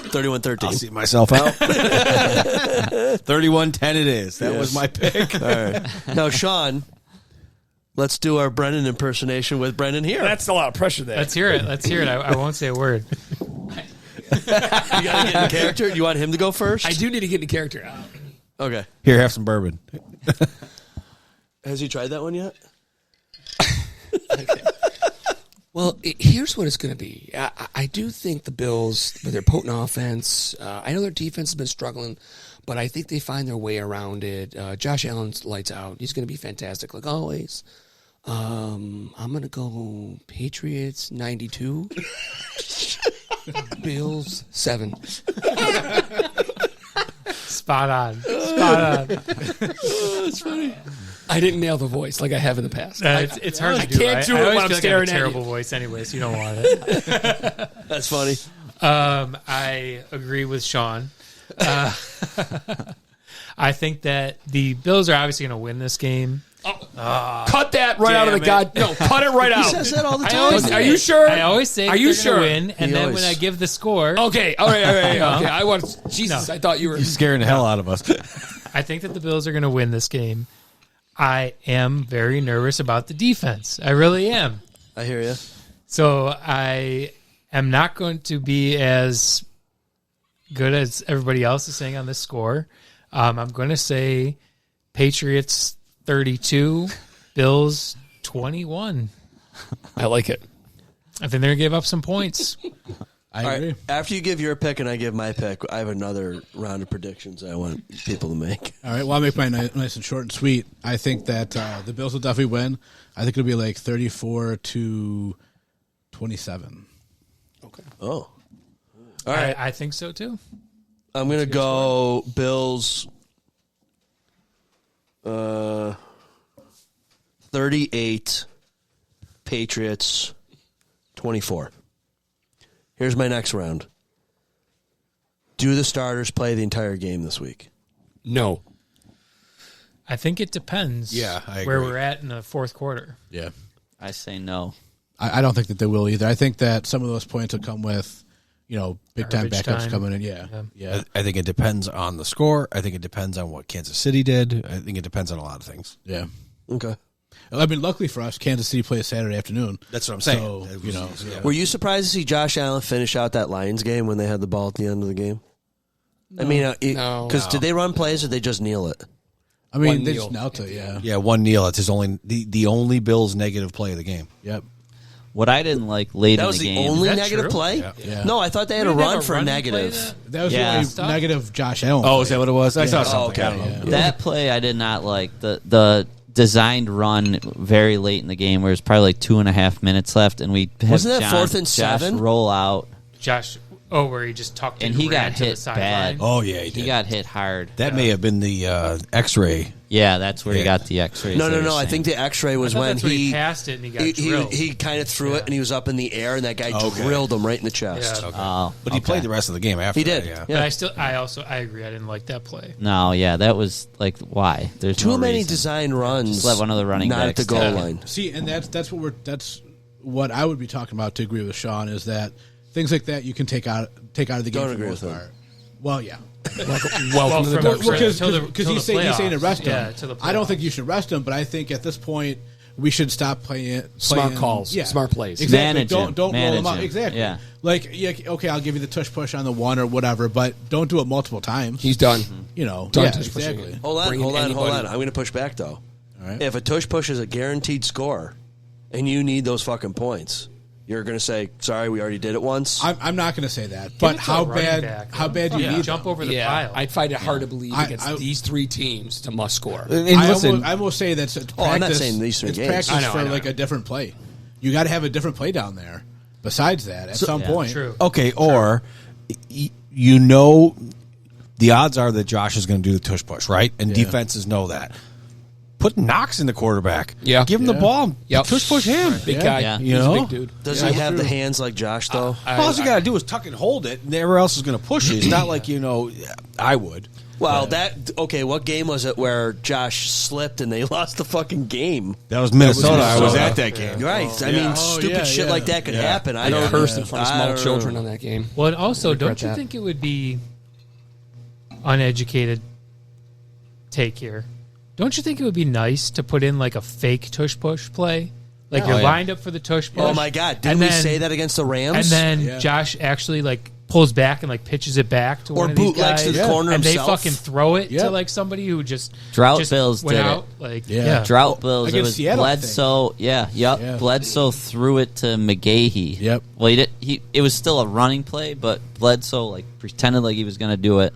31-13. I'll see myself out. 31-10 it is. That was my pick. All right. Now, Sean, let's do our Brendon impersonation with Brendon here. That's a lot of pressure there. Let's hear it. I won't say a word. You got to get in character. You want him to go first? I do need to get into character. Okay. Here, have some bourbon. Has he tried that one yet? Okay. Well, here's what it's going to be. I do think the Bills, with their potent offense, I know their defense has been struggling, but I think they find their way around it. Josh Allen's lights out. He's going to be fantastic, like always. I'm going to go Patriots 92, Bills 7. Spot on. That's funny. I didn't nail the voice like I have in the past. It's hard to do. can't do it always when I'm feel like I have staring a at terrible you. voice anyway, so you don't want it. That's funny. I agree with Sean. I think that the Bills are obviously going to win this game. Cut that right out of the god. No, cut it right out. He says that all the I time. always Are you sure? I always say Are you they're gonna sure? win, and He then always- when I give the score, Okay, all right. Okay, I want. Jesus, No. I thought you were. He's scaring the hell out of us. I think that the Bills are going to win this game. I am very nervous about the defense. I really am. I hear you. So I am not going to be as good as everybody else is saying on this score. I'm going to say Patriots 32, Bills 21. I like it. I think they're going to give up some points. I All agree. right. After you give your pick and I give my pick, I have another round of predictions I want people to make. All right. Well, I'll make mine nice and short and sweet. I think that the Bills will definitely win. I think it'll be like 34-27. Oh. All right. I think so too. I'm going to go Bills 38, Patriots 24. Here's my next round. Do the starters play the entire game this week? No. I think it depends Yeah, I where agree. we're at in the fourth quarter. Yeah. I say no. I don't think that they will either. I think that some of those points will come with, big time Garbage backups time. coming in. Yeah. I think it depends on the score. I think it depends on what Kansas City did. I think it depends on a lot of things. Yeah. Okay. I mean, luckily for us, Kansas City plays Saturday afternoon. That's what I'm saying. So, you know, Were you surprised to see Josh Allen finish out that Lions game when they had the ball at the end of the game? I mean, because did they run plays or did they just kneel it? I mean, One they kneel. just knelt it, yeah. Yeah, one kneel. It's his only the only Bills negative play of the game. Yep. What I didn't like late That in was the the game. only Is that negative true? play? Yeah. No, I thought they had We a didn't run have for a running negative. play That was Yeah. the only negative Josh Allen. Oh, is that what it was? I saw Yeah. something. Oh, I don't okay. know. That play I did not like. The designed run very late in the game where there's probably like 2.5 minutes left, and we have Wasn't that 4th and Josh 7? roll out, Josh, where he just tucked and and he ran got to the hit sideline. bad. Oh yeah, he He did. got hit hard. That may have been the X-ray. Yeah, that's where he Yeah. got the X-rays. No, they no, were no. I saying. think the X-ray was I thought when that's when he passed it and he got he drilled. kind of threw it and he was up in the air and that guy Okay. drilled him right in the chest. Yeah. Oh, But he okay. played the rest of the game after. He did. That, yeah. But I agree. I didn't like that play. No, yeah, that was like why? There's Too no many reason. design runs. Just let one of the running not at backs the goal take it. line. See, and that's what I would be talking about to agree with Sean is that things like that you can take out of the game Don't for the agree most with him. part. Well, yeah. Welcome to the from- dark side. Because till the he's saying to playoffs. rest him. Yeah, to the I don't playoffs. think you should rest him, but I think at this point we should stop playing Smart calls, smart plays. Exactly. Manage him, Don't roll manage him out. him. Exactly. Yeah. Like, yeah, okay, I'll give you the tush push on the one or whatever, but don't do it multiple times. He's done. You know, Done yeah, tush pushing exactly. it. Hold on. Bring in anybody. I'm going to push back though. All right. If a tush push is a guaranteed score, and you need those fucking points, you're going to say, "Sorry, we already did it once." I'm not going to say that, Give but it to how a running bad? back. How bad do you Fucking need jump them? over the Yeah, pile? I'd find it hard to believe I- against I- these three teams to must score. And I listen, almost say that's practice. Oh, I'm not saying these three it's games. practice I know, for I know. like a different play. You got to have a different play down there. Besides that, at some point, True. okay, or you know, the odds are that Josh is going to do the tush push, right? And Yeah. defenses know that. Put Knox in the quarterback. Yeah. Give him the Yeah. ball. Yep. Tush push him. Big Yeah. guy. Yeah. He's You a know? big dude. Does Yeah, he have true. the hands like Josh though? All you got to do is tuck and hold it, and everyone else is going to push it. It's not like, I would. Well, what game was it where Josh slipped and they lost the fucking game? That was Minnesota. I was Minnesota. at that game. Right. I Yeah. mean, Oh, stupid yeah, shit yeah. like that could Yeah. happen. I I don't cursed in front of I small don't children know. on that game. Well, and also, Regret don't you that. think it would be uneducated take here? Don't you think it would be nice to put in like a fake tush push play? Like you're yeah. lined up for the tush push. Oh my God! Didn't and we then- say that against the Rams? And then Yeah. Josh actually like pulls back and like pitches it back to Or one of these bootlegs guys, to the corner and himself. they fucking throw it Yeah. to like somebody who just Drought just Bills went did it. out. Like Yeah. yeah, Drought Bills. It Against was Seattle, I think. Bledsoe. Yeah. Bledsoe threw it to McGahee. Yep. Well, it was still a running play, but Bledsoe like pretended like he was going to do it,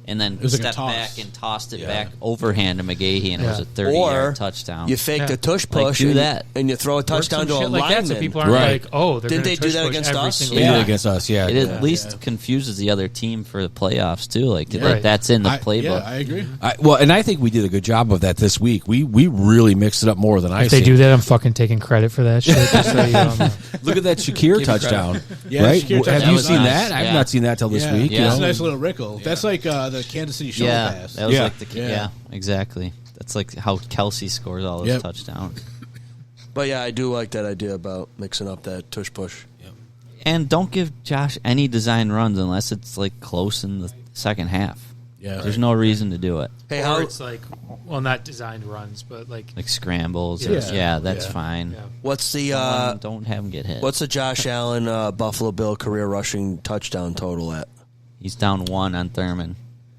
and then was like a stepped toss. back and tossed it back overhand to McGahee, and it was a Yeah. 30-yard or touchdown. you fake Yeah. the tush Like, push do and, that. and you throw a Work some touchdown to a shit like lineman. that, so people aren't Right. like, oh, they're Didn't gonna they do tush that push against every us? single They did Yeah. it against us, yeah. it at least confuses the other team for the playoffs too. Like Right. that's in the Yeah, playbook. I agree. And I think we did a good job of that this week. We really mixed it up more than I If they seen. do that, I'm fucking taking credit for that shit. Just so you don't know. Look at that Shakir touchdown. Yeah, right? Shakir touchdown. Have That you was seen nice. that? I've Yeah. not seen that till this Yeah. week. Yeah. That's You a know? nice little wrinkle. That's like the Kansas City shoulder Yeah, pass. that was Yeah. like the Yeah. exactly. That's like how Kelsey scores all his Yep. touchdowns. But yeah, I do like that idea about mixing up that tush push. And don't give Josh any design runs unless it's like close in the second half. Yeah. There's no reason to do it. Hey, Or how it's like, well, not designed runs, but like, Like scrambles. Yeah. Yeah, that's Yeah. fine. yeah. what's the Don't have him get hit. what's the Josh Allen Buffalo Bill career rushing touchdown total at? He's down 1 on Thurman.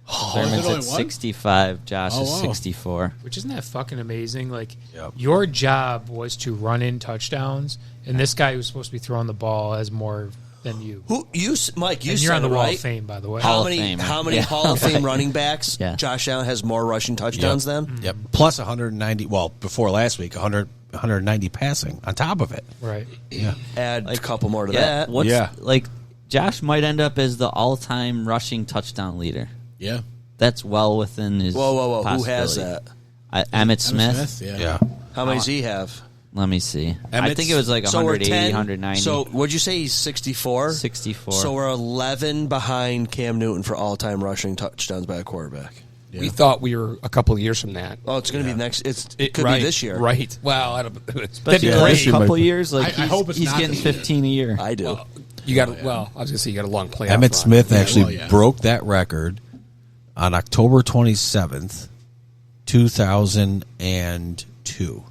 Thurman's is it only at one? 65. Josh Oh, is wow. 64. Which isn't that fucking amazing? Like, Yep. your job was to run in touchdowns, and this guy who's supposed to be throwing the ball has more than you. Who you, Mike? You And said you're on the it, Wall right? of Fame, by the way. How Hall of many? Fame, How many yeah. Hall of Fame running backs? Yeah. Josh Allen has more rushing touchdowns than. Yep. Plus 190. Well, before last week, 190 passing on top of it. Right. Yeah. Add a couple more to Yeah, that. what's Yeah. like Josh might end up as the all-time rushing touchdown leader. Yeah. That's well within his. Whoa! Who has possibility. that? Emmett Smith. Yeah. Yeah. How many does he have? Let me see. I Emmett's- think it was like So we're 180, 10. 190. So what'd you say? He's 64. 64. So we're 11 behind Cam Newton for all-time rushing touchdowns by a quarterback. We thought we were a couple of years from that. Oh, it's going to be next. It could right, be this year. Right. Well, I don't, Especially that'd be the this last year couple might- years, like I hope it's he's not getting this year. 15 a year. I do. You got well. I was going to say you got a long playoff. Emmett run. Smith actually well, yeah. broke that record on October 27th, 2002.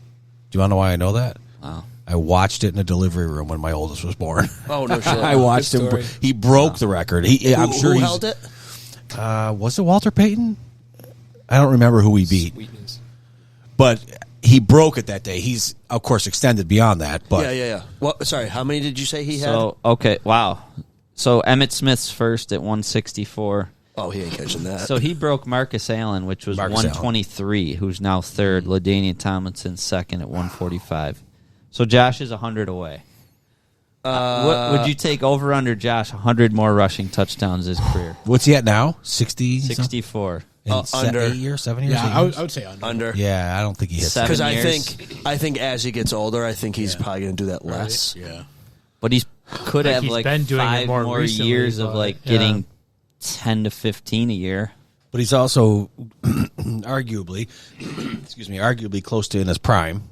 Do you want to know why I know that? Wow. I watched it in a delivery room when my oldest was born. Oh, no shit. I watched him. story. He broke the record. I'm sure who he's, held it? Was it Walter Payton? I don't remember who he beat. Sweetness. But he broke it that day. He's, of course, extended beyond that. But Yeah. Well, sorry, how many did you say he had? So, okay, wow. So Emmitt Smith's first at 164. Oh, he ain't catching that. So he broke Marcus Allen, which was Marcus 123, who's now third. LaDainian Tomlinson second at 145. So Josh is 100 away. What would you take over under Josh? 100 more rushing touchdowns his career. what's he at now? 60? 64. Under. 8 years, 7 years? Yeah, I would say under. Under. Yeah, I don't think he hits that. Seven Because years. I think as he gets older, I think he's probably going to do that less. Yeah. But he could have he's like been doing it 5 more more recently, years of but, like yeah. getting 10 to 15 a year. But he's also arguably close to in his prime,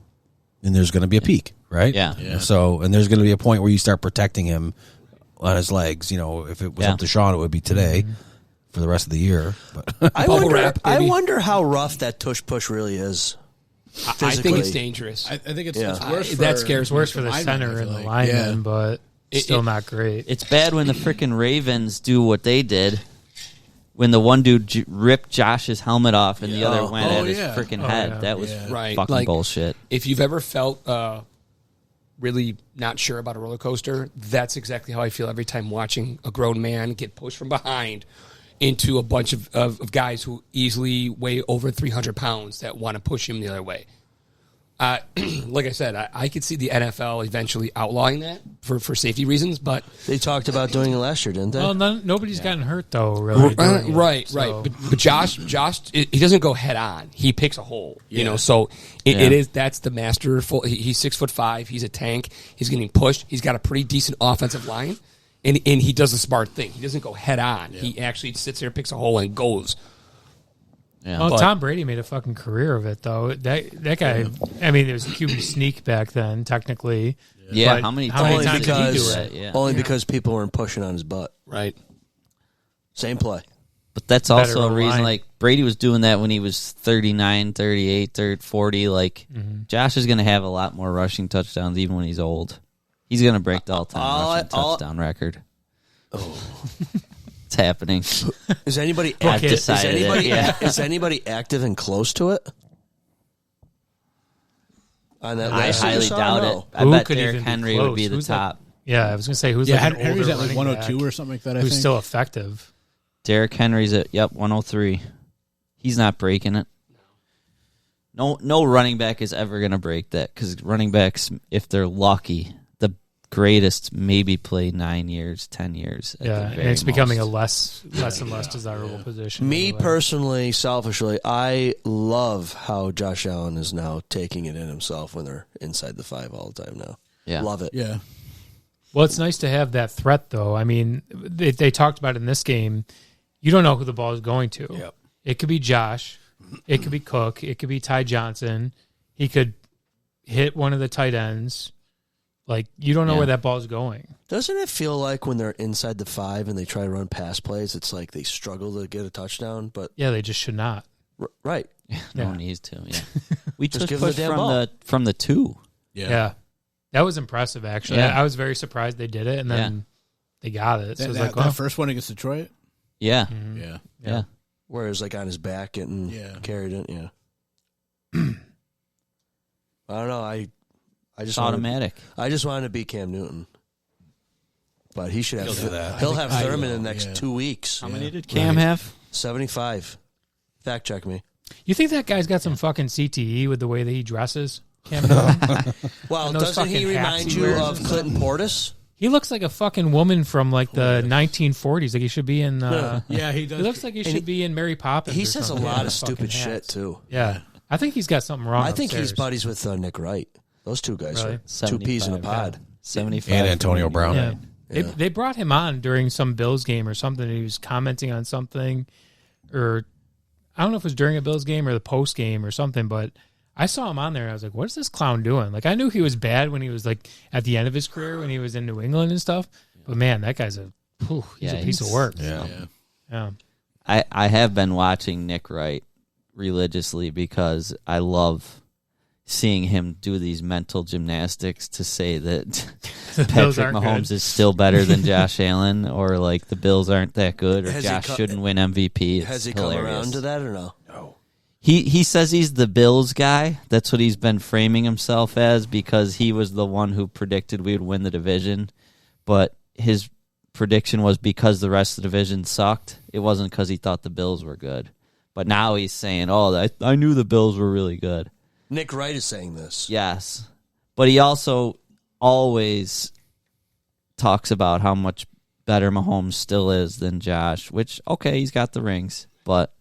and there's going to be a peak, right? Yeah. So, and there's going to be a point where you start protecting him on his legs. You know, if it was up to Sean, it would be today for the rest of the year. But I Bubble wonder. wrap, I baby. wonder how rough that tush push really is. I think Physically. it's dangerous. I think it's Yeah. worse. That for, scares It's worse for the linemen, center I and feel the like. lineman, Yeah. but still not great. It's bad when the freaking Ravens do what they did. When the one dude ripped Josh's helmet off and the other went at his freaking head. yeah. That was Right. fucking Like, bullshit. If you've ever felt really not sure about a roller coaster, that's exactly how I feel every time watching a grown man get pushed from behind into a bunch of guys who easily weigh over 300 pounds that want to push him the other way. Like I said, I could see the NFL eventually outlawing that for safety reasons, but They talked about doing it last year, didn't they? Well, nobody's gotten hurt though. Really, doing it, right. so- But Josh, he doesn't go head on. He picks a hole. You know, so it is. That's the masterful. He's 6'5". He's a tank. He's getting pushed. He's got a pretty decent offensive line, and he does a smart thing. He doesn't go head on. He actually sits there, picks a hole, and goes. Yeah. Well, But- Tom Brady made a fucking career of it, though. That guy. I mean, there was a QB sneak back then, technically. Yeah, But how many Only times did he do because that? Yeah. only because people weren't pushing on his butt. Right. Same play. But that's Better also a reason, O-line. like, Brady was doing that when he was 39, 38, 40. Like, Josh is going to have a lot more rushing touchdowns even when he's old. He's going to break the all-time rushing touchdown record. Oh. It's happening. Is anybody I've active? decided it, yeah. Is anybody active and close to it? On that I list that you highly saw? doubt No. it. I Who bet could Derrick even be Henry close? would be the Who's that? top. Yeah, I was gonna say who's Yeah, like an Henry's older at like running 102 back or something like that. I who's think. still effective. Derrick Henry's at 103. He's not breaking it. No running back is ever going to break that because running backs, if they're lucky, the greatest maybe play 9 years, 10 years. At Yeah, the and very it's becoming a most. less and less desirable position. Me anyway. personally, selfishly, I love how Josh Allen is now taking it in himself when they're inside the 5 all the time now. Yeah. Love it. Yeah. Well, it's nice to have that threat, though. I mean, they talked about it in this game. You don't know who the ball is going to. Yep. It could be Josh. It could be Cook. It could be Ty Johnson. He could hit one of the tight ends. Like, you don't know where that ball is going. Doesn't it feel like when they're inside the 5 and they try to run pass plays, it's like they struggle to get a touchdown? But Yeah, they just should not. right, No one needs to. Yeah, we Just took give him push the damn ball. from the 2. Yeah. That was impressive, actually. Yeah. I was very surprised they did it, and then they got it. So it was like, that well, first one against Detroit. Yeah, Yeah. yeah. whereas like on his back getting carried in. Yeah, I don't know. I just It's automatic. I just wanted to beat Cam Newton, but he should have. He'll do that. He'll have I Thurman will, in the next 2 weeks. How many did Cam have? 75. Fact check me. you think that guy's got some fucking CTE with the way that he dresses? Cam Newton? Well, And those doesn't he fucking hats remind he you wears of and Clinton Portis? He looks like a fucking woman from like the 1940s. Like he should be in. Yeah, he He does. looks like he should be in Mary Poppins. He or says a something. lot Yeah, of fucking stupid shit hats. too. Yeah, I think he's got something wrong. I think he's upstairs. buddies with Nick Wright. Those two guys Really? are 2 peas in a 75, pod. 75 And Antonio Brown. Yeah. Yeah. They brought him on during some Bills game or something. He was commenting on something, or I don't know if it was during a Bills game or the post game or something, but I saw him on there and I was like, what is this clown doing? Like, I knew he was bad when he was like at the end of his career when he was in New England and stuff, but man, that guy's a piece of work. Yeah. I have been watching Nick Wright religiously because I love seeing him do these mental gymnastics to say that The Bills Patrick aren't Mahomes good. is still better than Josh Allen, or like the Bills aren't that good, or Has he Josh co- shouldn't win MVP. It's Has he hilarious. come around to that or no? He says he's the Bills guy. That's what he's been framing himself as, because he was the one who predicted we would win the division. But his prediction was because the rest of the division sucked. It wasn't because he thought the Bills were good. But now he's saying, I knew the Bills were really good. Nick Wright is saying this. Yes. But he also always talks about how much better Mahomes still is than Josh, which, okay, he's got the rings. But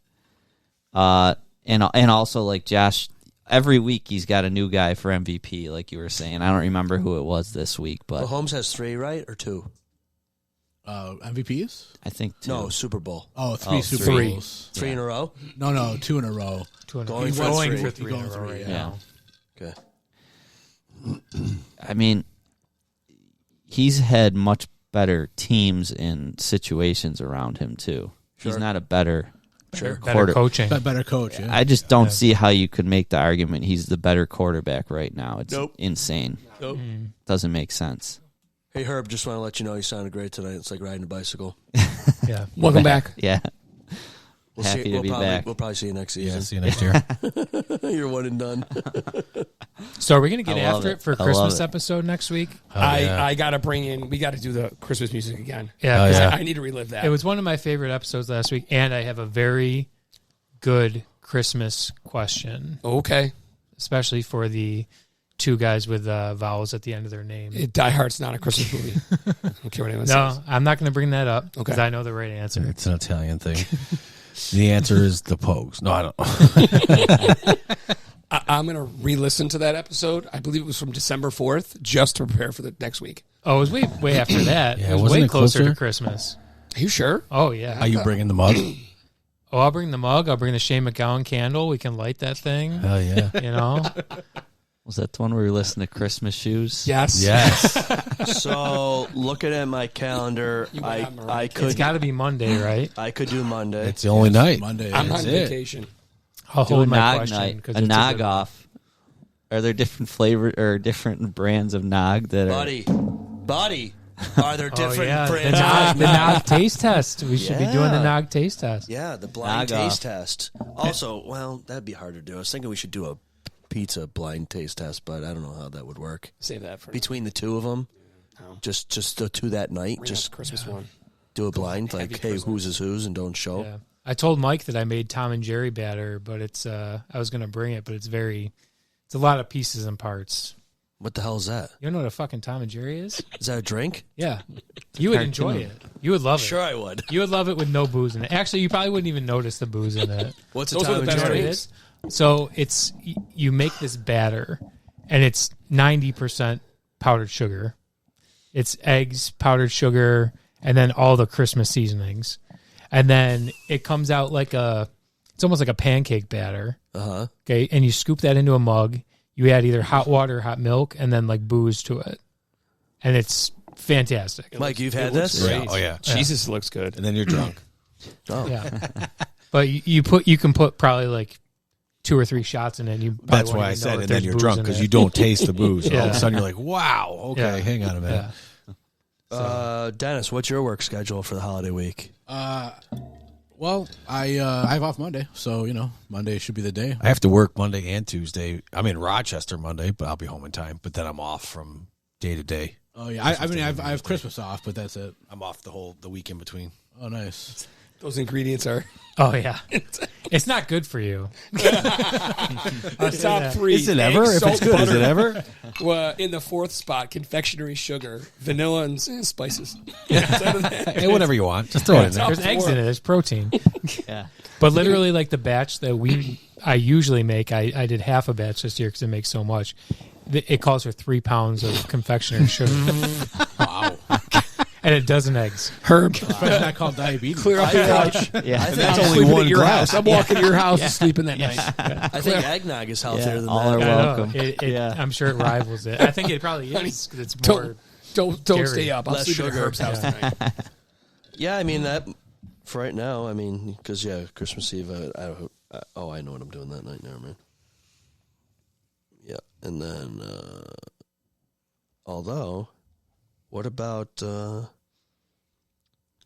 and also, like, Josh, every week he's got a new guy for MVP, like you were saying. I don't remember who it was this week, but Mahomes has 3, right? Or 2? MVPs? I think 2. No, Super Bowl. Oh, three Super three. Bowls. 3 in a row? No, 2 in a row. Going He's for going three. for 3 in a Going row for right three, now. Okay. I mean, he's had much better teams and situations around him, too. He's not a better Better quarter- coaching. Better coach, yeah. I just don't see how you could make the argument he's the better quarterback right now. It's insane. Nope. Doesn't make sense. Hey, Herb, just want to let you know you sounded great tonight. It's like riding a bicycle. Yeah. Welcome back. Yeah. We'll Happy see, to be probably, back. We'll probably see you next Yeah, season. see you next year. You're one and done. So are we going to get I love after it. it for I love Christmas it. episode next week? I got to bring in, we got to do the Christmas music again. Yeah. Oh, 'cause yeah. I need to relive that. It was one of my favorite episodes last week, and I have a very good Christmas question, Okay. especially for the 2 guys with vowels at the end of their name. Die Hard's not a Christmas movie. I don't care what anyone says. No, I'm not going to bring that up because Okay. I know the right answer. It's an Italian thing. The answer is the Pogues. No, I don't. I'm going to re-listen to that episode. I believe it was from December 4th, just to prepare for the next week. Oh, it was way after that. Yeah, it was wasn't way it closer closer? to Christmas. Are you sure? Oh, yeah. Are you bringing the mug? Oh, I'll bring the mug. I'll bring the Shane McGowan candle. We can light that thing. Hell yeah. You know? Was that the one where we listened to Christmas Shoes? Yes. Yes. So, looking at my calendar, I It's could got to be Monday, right? I could do Monday. It's the only night. Monday. I'm That's on it. vacation. I'll Do a hold my nog question. night, 'cause a it's nog good one. off. Are there different flavor or different brands of nog that Buddy, are there different Oh, yeah. brands? The nog taste test. We should be doing the Yeah. nog taste test. Yeah, the blind Nog taste off. test. Also, well, that'd be hard to do. I was thinking we should do a pizza blind taste test, but I don't know how that would work. Save that for Between the 2 of them, just the 2 that night, just just Christmas one. do a blind, like, hey, Christmas. whose is whose, and don't show. Yeah. I told Mike that I made Tom and Jerry batter, but it's I was going to bring it, but it's a lot of pieces and parts. What the hell is that? You don't know what a fucking Tom and Jerry is? Is that a drink? Yeah. You would enjoy it. You would love it. Sure, I would. You would love it with no booze in it. Actually, you probably wouldn't even notice the booze in it. What's a Those are Tom the and best You know what Jerry? it is? So it's you make this batter, and it's 90% powdered sugar. It's eggs, powdered sugar, and then all the Christmas seasonings, and then it comes out it's almost like a pancake batter. Uh-huh. Okay, and you scoop that into a mug. You add either hot water or hot milk, and then like booze to it, and it's fantastic. Mike, you've had it looks this? great. Oh, yeah. Jesus looks good. And then you're drunk. Oh. Yeah, but you can put probably like 2 or 3 shots in it. And you probably That's won't why I even know said, if and there's then you're booze drunk in because it. you don't taste the booze. All of Yeah. a sudden you're like, wow, okay, Yeah. hang on a minute. Yeah. Dennis, what's your work schedule for the holiday week? Well, I have off Monday, so Monday should be the day. I have to work Monday and Tuesday. I'm in Rochester Monday, but I'll be home in time. But then I'm off from day to day. Oh yeah, I mean I have Christmas off, but that's it. I'm off the week in between. Oh nice. Those ingredients are Oh yeah, it's not good for you. the top 3. Is it ever? Egg, If salt, it's good, is butter. it ever? Well, in the 4th spot, confectionery sugar, vanilla, and spices. Hey, whatever you want. Just throw it in there. There's eggs in it. There's protein. Yeah. But literally, like the batch that I usually make, I did half a batch this year because it makes so much. It calls for 3 pounds of confectionery sugar. Wow. And a dozen eggs. Herb, But it's not called diabetes. clear off your couch. Yeah. think I'm only sleeping one at your glass. house. I'm walking to your house and sleeping that night. I think eggnog is healthier than all that. are I know. welcome. Yeah. I'm sure it rivals it. I think it probably is because it's more. Don't Dairy. stay up. I'll Less sleep at sugar. Herb's house tonight. Yeah, I mean that for right now. I mean, because Christmas Eve. I know what I'm doing that night. Never mind. Yeah, And then, although, what about,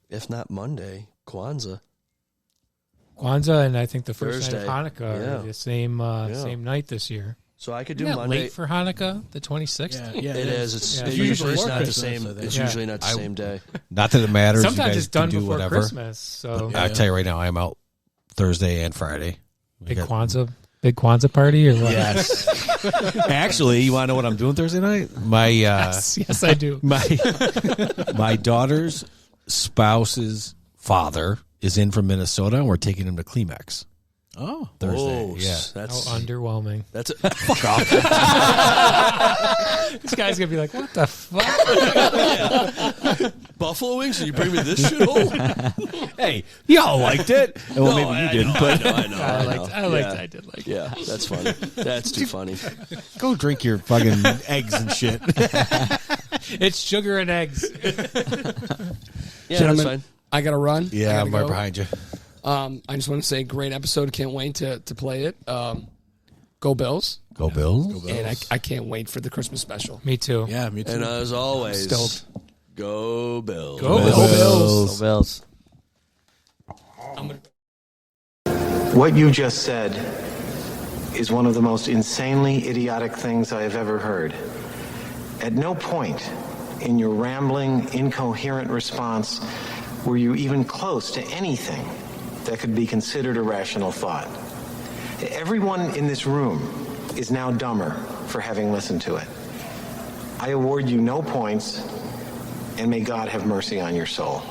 if not Monday, Kwanzaa? Kwanzaa and I think the first Thursday. night of Hanukkah are the same night this year. So I could do Isn't that Monday. late for Hanukkah, the 26th? Yeah, It is. It's Yeah. usually Before not the Christmas, same. I think. It's Yeah. usually not the same day. Not that it matters. you Sometimes guys it's done can do before whatever. Christmas. So I tell you right now, I am out Thursday and Friday. big Kwanzaa party or what? Yes. Actually, you want to know what I'm doing Thursday night? My yes, I do. my daughter's spouse's father is in from Minnesota, and we're taking him to Climax Oh, Thursday. Oh, yeah. that's How underwhelming. that's it. Fuck off. This guy's gonna be like, "What the fuck?" Buffalo wings, and you bring me this shithole? Hey, y'all liked it. Well, maybe you didn't, but I know. I did like. Yeah, that's funny. That's too funny. go drink your fucking eggs and shit. It's sugar and eggs. Yeah, that's Gentlemen, fine. I got to run. Yeah, I I'm gotta right go. behind you. I just want to say, great episode. Can't wait to play it. Go Bills. Go Bills. And I can't wait for the Christmas special. Me too. yeah, me too. And as always, Stoked. go Bills. Go Go Bills. Bills. What you just said is one of the most insanely idiotic things I have ever heard. At no point in your rambling, incoherent response were you even close to anything that could be considered a rational thought. Everyone in this room is now dumber for having listened to it. I award you no points, and may God have mercy on your soul.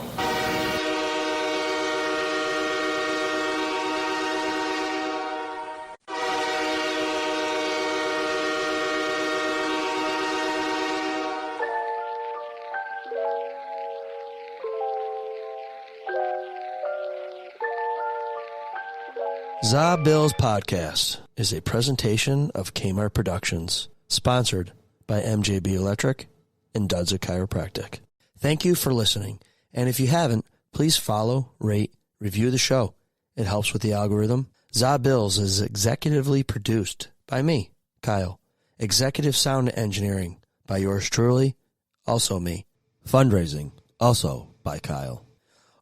ZaBillsPodcast is a presentation of Kmart Productions, sponsored by MJB Electric and Dudzik Chiropractic. Thank you for listening, and if you haven't, please follow, rate, review the show. It helps with the algorithm. ZaBills is executively produced by me, Kyle. Executive sound engineering by yours truly, also me. Fundraising, also by Kyle.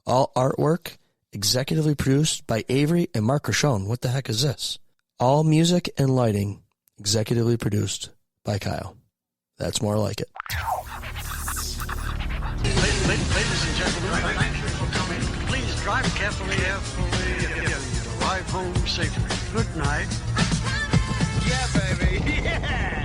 All artwork executively produced by Avery and Mark Rochon. What the heck is this? All music and lighting executively produced by Kyle. That's more like it. Ladies and gentlemen, thank you for coming. Please drive carefully and arrive home safely. Good night. Yeah, baby. Yeah.